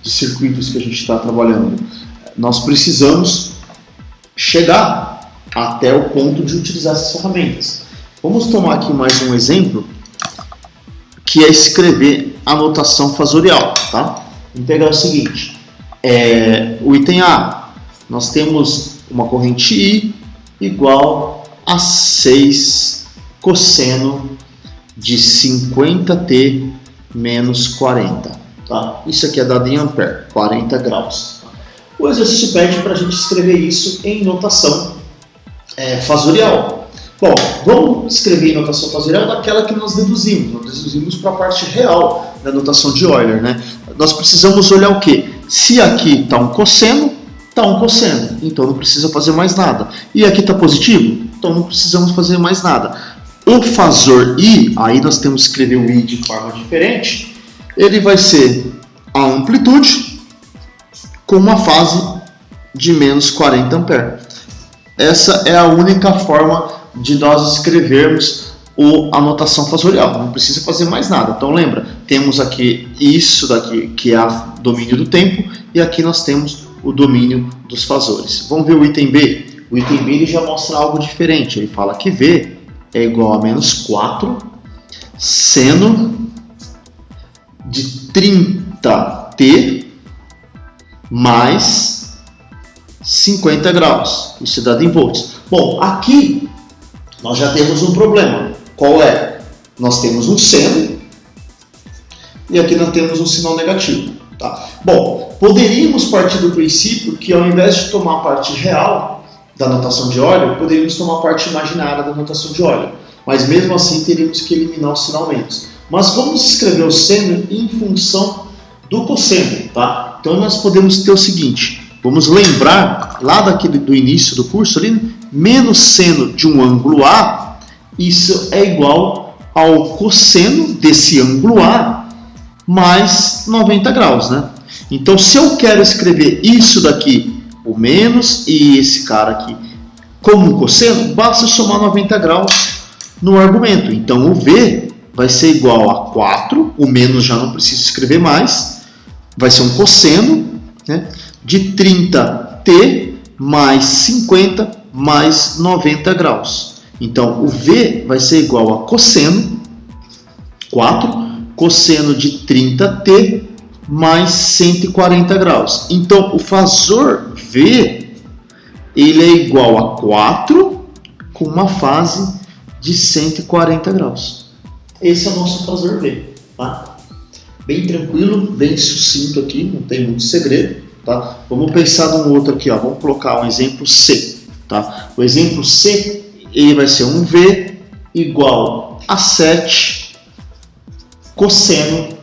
Speaker 1: de circuitos que a gente está trabalhando. Nós precisamos chegar até o ponto de utilizar essas ferramentas. Vamos tomar aqui mais um exemplo, que é escrever a notação fasorial, tá? Vamos pegar o seguinte, o item A, nós temos uma corrente I igual a 6 cosseno de 50t menos 40. Tá? Isso aqui é dado em ampere, 40 graus. O exercício pede para a gente escrever isso em notação fasorial. Bom, vamos escrever em notação fasorial daquela que nós deduzimos. Nós deduzimos para a parte real da notação de Euler, né? Nós precisamos olhar o quê? Se aqui está um cosseno, está um cosseno. Então não precisa fazer mais nada. E aqui está positivo? Então não precisamos fazer mais nada. O fasor I, aí nós temos que escrever o I de forma diferente. Ele vai ser a amplitude com uma fase de menos 40 ampere. Essa é a única forma de nós escrevermos a notação fasorial. Não precisa fazer mais nada. Então lembra, temos aqui isso daqui que é o domínio do tempo e aqui nós temos o domínio dos fasores. Vamos ver o item B. O item B ele já mostra algo diferente. Ele fala que V é igual a menos 4 seno de 30t mais 50 graus. Isso é dado em volts. Bom, aqui nós já temos um problema. Qual é? Nós temos um seno e aqui nós temos um sinal negativo. Tá? Bom, poderíamos partir do princípio que ao invés de tomar a parte real da notação de Euler, poderíamos tomar a parte imaginária da notação de Euler. Mas mesmo assim teríamos que eliminar o sinal menos. Mas vamos escrever o seno em função do cosseno. Tá? Então nós podemos ter o seguinte, vamos lembrar lá do início do curso, ali, menos seno de um ângulo A, isso é igual ao cosseno desse ângulo A mais 90 graus. Né? Então se eu quero escrever isso daqui, o menos e esse cara aqui como um cosseno, basta somar 90 graus no argumento. Então o V vai ser igual a 4, o menos já não preciso escrever mais, vai ser um cosseno, né, de 30t mais 50 mais 90 graus. Então o V vai ser igual a cosseno, 4, cosseno de 30t mais 140 graus. Então o fasor V ele é igual a 4 com uma fase de 140 graus. Esse é o nosso fasor V. Tá? Bem tranquilo, bem sucinto aqui, não tem muito segredo. Tá? Vamos pensar num outro aqui. Ó. Vamos colocar um exemplo C. Tá? O exemplo C ele vai ser um V igual a 7 cosseno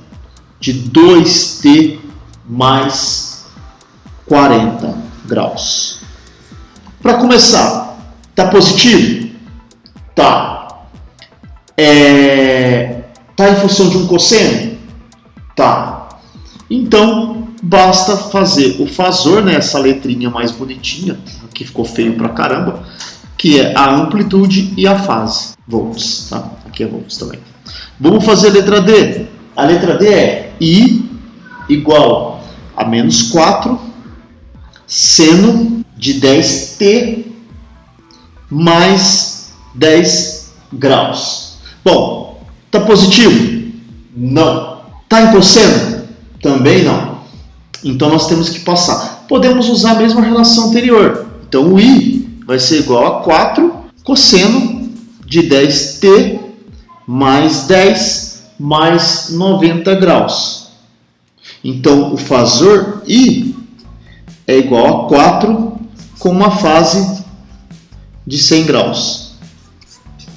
Speaker 1: de 2t mais 40 graus. Para começar, tá positivo? Tá. Tá em função de um cosseno? Tá. Então, basta fazer o fasor, né, essa letrinha mais bonitinha, que ficou feio pra caramba, que é a amplitude e a fase. Volts, tá? Aqui é volts também. Vamos fazer a letra D. A letra D é I igual a menos 4 seno de 10t mais 10 graus. Bom, tá positivo? Não. Tá em cosseno? Também não. Então nós temos que passar. Podemos usar a mesma relação anterior. Então o I vai ser igual a 4 cosseno de 10t mais 10 mais 90 graus. Então, o fasor I é igual a 4 com uma fase de 100 graus.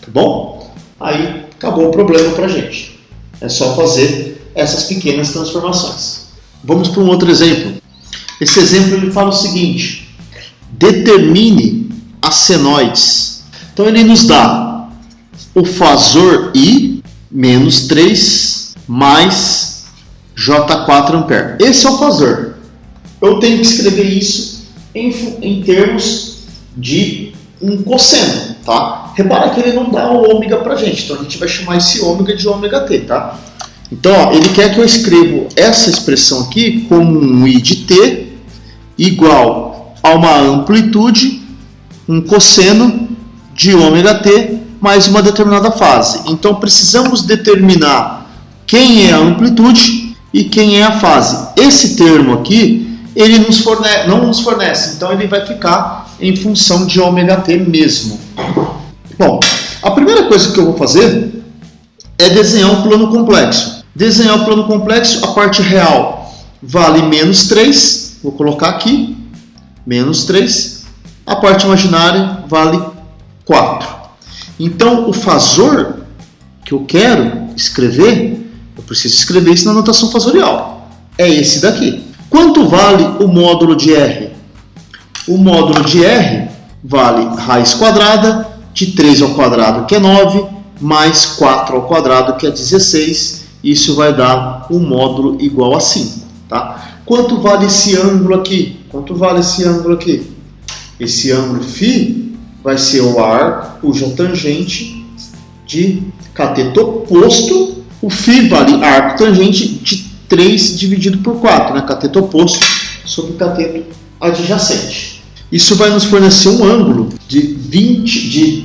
Speaker 1: Tá bom? Aí acabou o problema para a gente. É só fazer essas pequenas transformações. Vamos para um outro exemplo. Esse exemplo ele fala o seguinte: determine as senoides. Então ele nos dá o fasor I menos 3 mais J4 ampere. Esse é o fasor. Eu tenho que escrever isso em termos de um cosseno, tá? Repara que ele não dá o ômega pra gente, então a gente vai chamar esse ômega de ômega t, tá? Então, ó, ele quer que eu escreva essa expressão aqui como um I de t igual a uma amplitude, um cosseno de ômega t mais uma determinada fase. Então, precisamos determinar quem é a amplitude e quem é a fase. Esse termo aqui, ele não nos fornece, então ele vai ficar em função de ômega t mesmo. Bom, a primeira coisa que eu vou fazer é desenhar um plano complexo. Desenhar o plano complexo, a parte real vale menos 3, vou colocar aqui, menos 3. A parte imaginária vale 4. Então, o fasor que eu quero escrever, eu preciso escrever isso na notação fasorial. É esse daqui. Quanto vale o módulo de R? O módulo de R vale raiz quadrada de 3 ao quadrado, que é 9, mais 4 ao quadrado, que é 16. Isso vai dar um módulo igual a 5. Tá? Quanto vale esse ângulo aqui? Quanto vale esse ângulo aqui? Esse ângulo φ vai ser o arco cuja tangente de cateto oposto. O φ vale arco tangente de 3 dividido por 4, né? Cateto oposto sobre cateto adjacente. Isso vai nos fornecer um ângulo de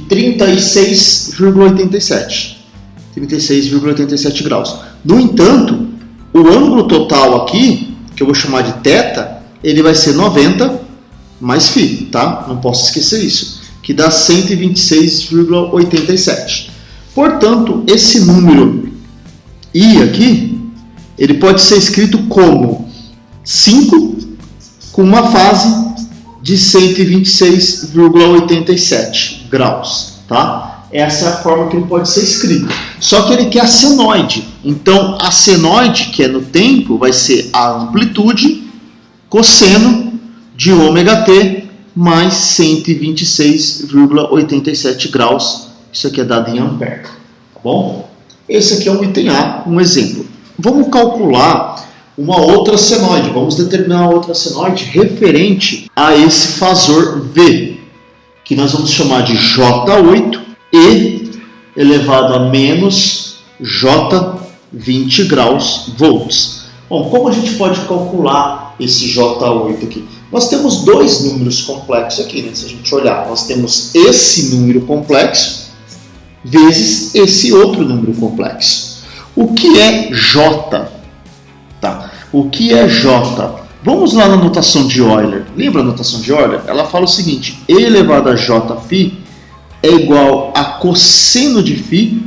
Speaker 1: 36,87. 36,87 graus. No entanto, o ângulo total aqui, que eu vou chamar de θ, ele vai ser 90 mais φ, tá? Não posso esquecer isso, que dá 126,87. Portanto, esse número I aqui, ele pode ser escrito como 5 com uma fase de 126,87 graus, tá? Essa é a forma que ele pode ser escrito. Só que ele quer a senoide. Então, a senoide, que é no tempo, vai ser a amplitude cosseno de ômega t mais 126,87 graus. Isso aqui é dado em ampere. Tá bom? Esse aqui é um item A, um exemplo. Vamos calcular uma outra senoide. Vamos determinar outra senoide referente a esse fasor V, que nós vamos chamar de J8 e elevado a menos J20 graus volts. Bom, como a gente pode calcular esse J8 aqui? Nós temos dois números complexos aqui, né? Se a gente olhar, nós temos esse número complexo vezes esse outro número complexo. O que é J? Tá. O que é J? Vamos lá na notação de Euler. Lembra a notação de Euler? Ela fala o seguinte: E elevado a Jφ é igual a cosseno de φ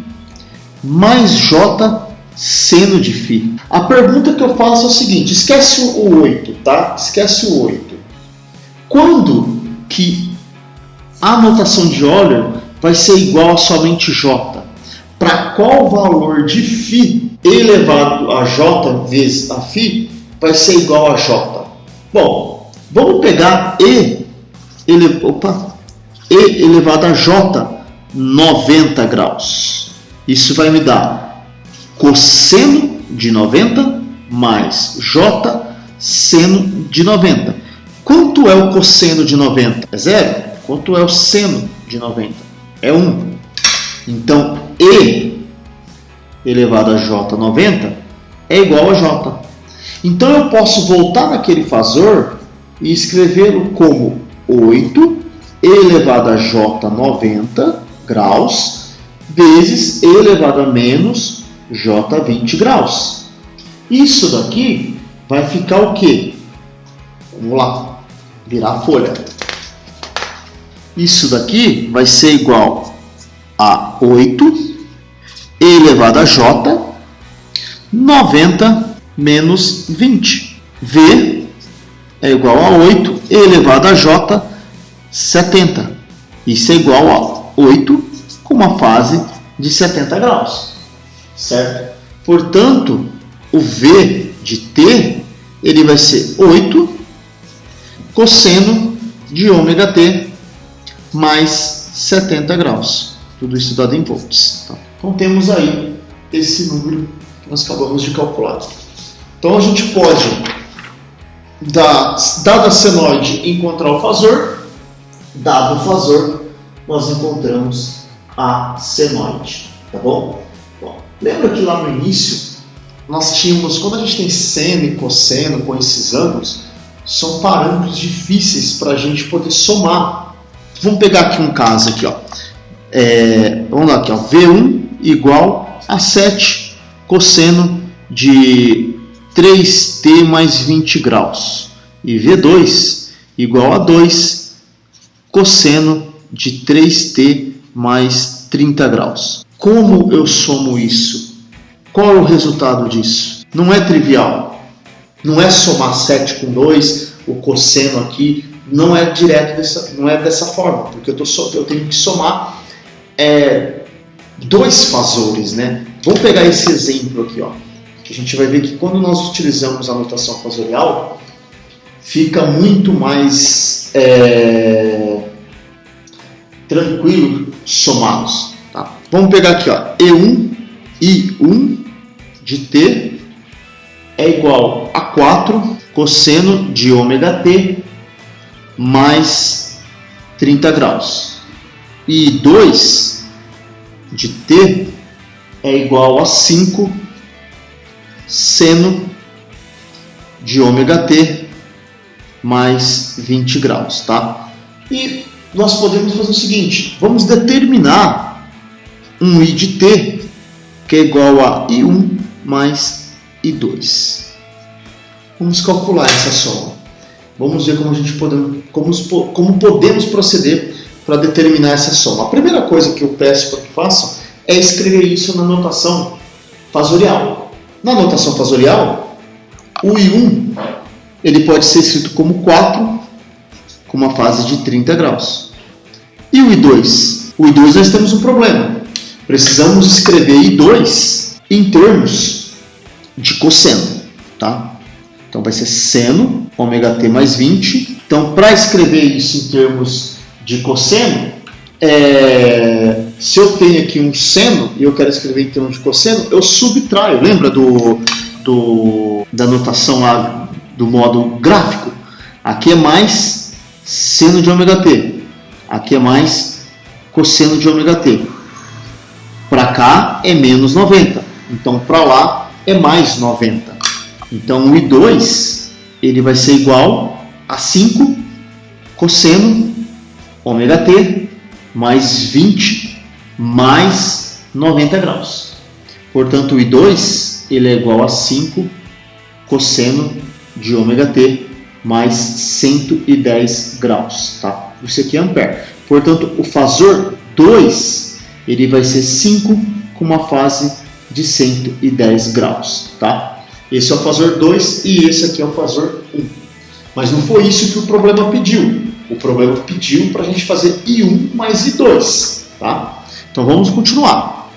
Speaker 1: mais J seno de φ. A pergunta que eu faço é o seguinte: esquece o 8, tá? Esquece o 8. Quando que a notação de Euler vai ser igual a somente J? Para qual valor de φ elevado a J vezes a φ vai ser igual a J? Bom, vamos pegar E elevado a J 90 graus. Isso vai me dar cosseno de 90 mais J seno de 90. Quanto é o cosseno de 90? É 0. Quanto é o seno de 90? É 1. Então, E elevado a J 90 é igual a J. Então, eu posso voltar naquele fasor e escrevê-lo como 8 elevado a J 90 graus vezes E elevado a menos J 20 graus. Isso daqui vai ficar o quê? Vamos lá, virar a folha. Isso daqui vai ser igual a 8 e elevado a j, 90 menos 20. V é igual a 8 e elevado a j, 70. Isso é igual a 8 com uma fase de 70 graus. Certo? Portanto, o V de t ele vai ser 8 cosseno de ômega t mais 70 graus. Tudo isso dado em volts. Tá? Então temos aí esse número que nós acabamos de calcular. Então a gente pode, dado a senoide, encontrar o fasor. Dado o fasor, nós encontramos a senoide. Tá bom? Bom, lembra que lá no início nós tínhamos, quando a gente tem seno e cosseno com esses ângulos, são parâmetros difíceis para a gente poder somar. Vamos pegar aqui um caso aqui, ó. Vamos lá aqui, ó. V1 igual a 7 cosseno de 3t mais 20 graus. E V2 igual a 2 cosseno de 3t mais 30 graus. Como eu somo isso? Qual é o resultado disso? Não é trivial. Não é somar 7 com 2, o cosseno aqui, não é direto não é dessa forma, porque eu tenho que somar dois fasores, né? Vamos pegar esse exemplo aqui, ó. Que a gente vai ver que quando nós utilizamos a notação fasorial, fica muito mais tranquilo somá-los. Tá? Vamos pegar aqui, ó, I1 de t é igual a 4 cosseno de ômega t mais 30 graus. E 2 de t é igual a 5 seno de ômega t mais 20 graus. Tá? E nós podemos fazer o seguinte, vamos determinar um I de t que é igual a I1 mais I2. Vamos calcular essa soma. Vamos ver como podemos proceder para determinar essa soma. A primeira coisa que eu peço para que façam é escrever isso na notação fasorial. Na notação fasorial, o I1 ele pode ser escrito como 4 com uma fase de 30 graus. E o I2? O I2 nós temos um problema. Precisamos escrever I2 em termos de cosseno. Tá? Então vai ser seno, ômega t mais 20. Então, para escrever isso em termos de cosseno, se eu tenho aqui um seno e eu quero escrever em termos de cosseno, eu subtraio. Lembra da notação lá do modo gráfico? Aqui é mais seno de ômega t. Aqui é mais cosseno de ômega t. Para cá é menos 90. Então, para lá é mais 90. Então, o I2 ele vai ser igual a 5 cosseno ômega t mais 20 mais 90 graus. Portanto, o I2 ele é igual a 5 cosseno de ômega t mais 110 graus. Tá? Isso aqui é ampere. Portanto, o fasor 2 ele vai ser 5 com uma fase de 110 graus. Tá? Esse é o fasor 2 e esse aqui é o fasor 1. Mas não foi isso que o problema pediu. O problema pediu para a gente fazer I1 mais I2. Tá? Então vamos continuar.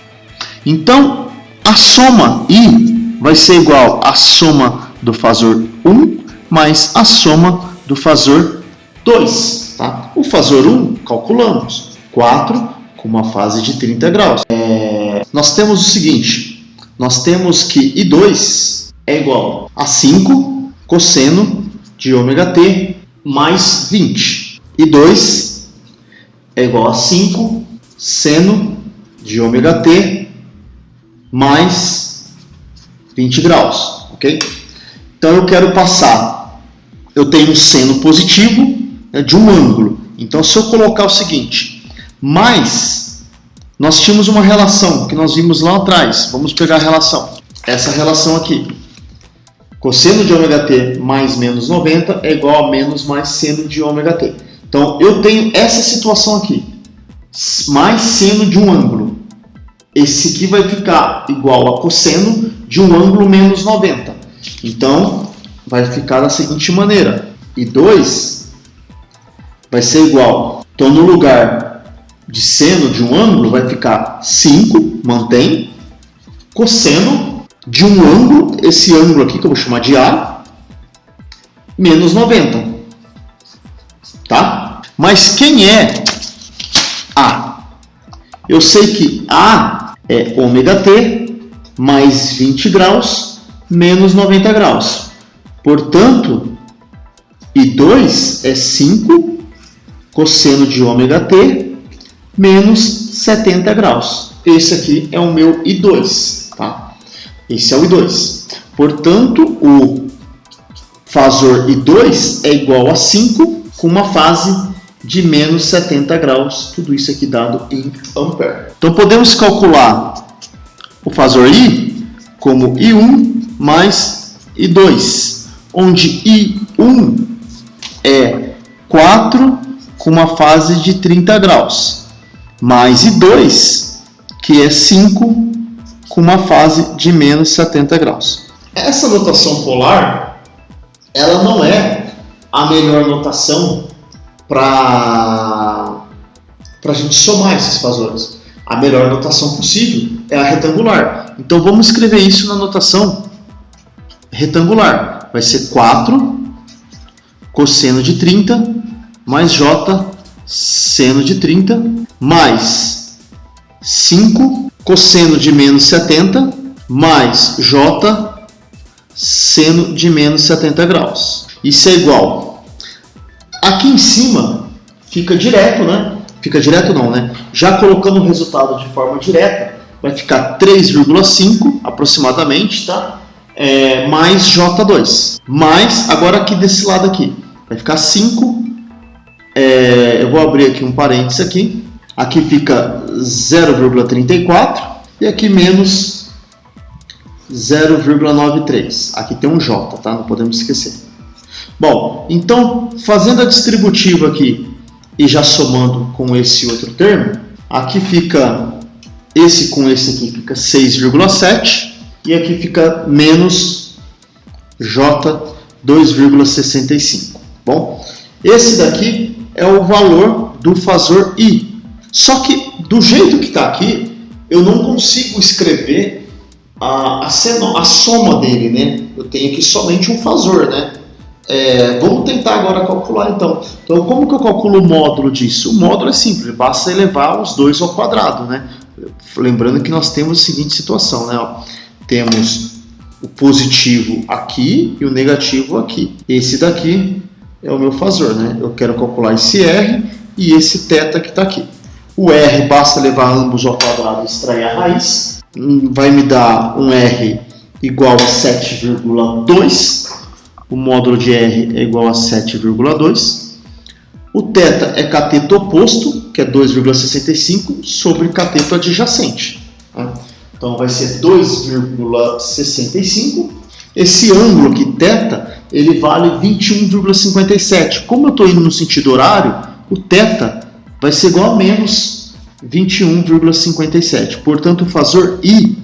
Speaker 1: Então a soma I vai ser igual à soma do fasor 1 mais a soma do fasor 2. Tá? O fasor 1 calculamos. 4 com uma fase de 30 graus. Nós temos o seguinte. Nós temos que I2 é igual a 5 cosseno de ômega t mais 20. E 2 é igual a 5 seno de ômega t mais 20 graus. Ok? Então eu quero passar. Eu tenho um seno positivo, né, de um ângulo. Então se eu colocar o seguinte, mais, nós tínhamos uma relação que nós vimos lá atrás. Vamos pegar a relação. Essa relação aqui. Cosseno de ômega t mais menos 90 é igual a menos mais seno de ômega t. Então, eu tenho essa situação aqui, mais seno de um ângulo. Esse aqui vai ficar igual a cosseno de um ângulo menos 90. Então, vai ficar da seguinte maneira. I2 vai ser igual. Então, no lugar de seno de um ângulo, vai ficar 5, mantém. Cosseno de um ângulo, esse ângulo aqui que eu vou chamar de A, menos 90. Tá? Mas quem é A? Eu sei que A é ômega-t mais 20 graus menos 90 graus. Portanto, I2 é 5 cosseno de ômega-t menos 70 graus. Esse aqui é o meu I2. Tá? Esse é o I2. Portanto, o fasor I2 é igual a 5 com uma fase de menos 70 graus. Tudo isso aqui dado em ampere. Então, podemos calcular o fasor I como I1 mais I2, onde I1 é 4 com uma fase de 30 graus, mais I2, que é 5 com uma fase de menos 70 graus. Essa notação polar, ela não é a melhor notação para a gente somar esses fasores. A melhor notação possível é a retangular. Então vamos escrever isso na notação retangular. Vai ser 4 cosseno de 30 mais j seno de 30 mais 5 cosseno de menos 70 mais j seno de menos 70 graus. Isso é igual. Aqui em cima fica direto, né? Fica direto não, né? Já colocando o resultado de forma direta, vai ficar 3,5 aproximadamente, tá? Mais J2. Mais, agora aqui desse lado aqui, vai ficar 5. Eu vou abrir aqui um parênteses aqui. Aqui fica 0,34 e aqui menos 0,93. Aqui tem um J, tá? Não podemos esquecer. Bom, então, fazendo a distributiva aqui e já somando com esse outro termo, aqui fica, esse com esse aqui fica 6,7 e aqui fica menos J 2,65. Bom, esse daqui é o valor do fasor I. Só que do jeito que está aqui, eu não consigo escrever a soma dele, né? Eu tenho aqui somente um fasor, né? Vamos tentar agora calcular então. Então, como que eu calculo o módulo disso? O módulo é simples, basta elevar os dois ao quadrado, né? Lembrando que nós temos a seguinte situação, né? Ó, temos o positivo aqui e o negativo aqui. Esse daqui é o meu fasor, né? Eu quero calcular esse R e esse θ que está aqui. O R basta levar ambos ao quadrado e extrair a raiz. Vai me dar um R igual a 7,2. O módulo de R é igual a 7,2. O θ é cateto oposto, que é 2,65, sobre cateto adjacente. Tá? Então vai ser 2,65. Esse ângulo aqui, θ, ele vale 21,57. Como eu estou indo no sentido horário, o θ vai ser igual a menos 21,57. Portanto, o fasor I,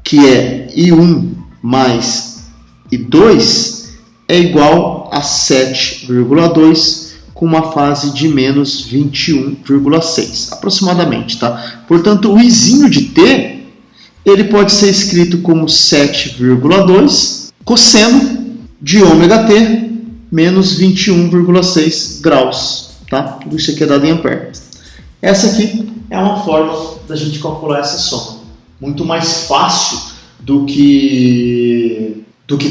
Speaker 1: que é I1 mais I2, é igual a 7,2 com uma fase de menos 21,6 aproximadamente, tá? Portanto, o Izinho de T, ele pode ser escrito como 7,2 cosseno de ômega-t menos 21,6 graus, tá? Tudo isso aqui é dado em ampere. Essa aqui é uma forma da gente calcular essa soma. Muito mais fácil do que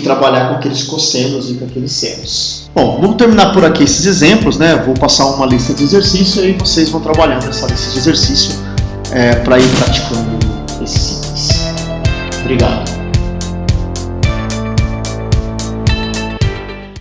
Speaker 1: trabalhar com aqueles cossenos e com aqueles senos. Bom, vamos terminar por aqui esses exemplos, né? Vou passar uma lista de exercício e aí vocês vão trabalhando essa lista de exercício para ir praticando esses itens. Obrigado.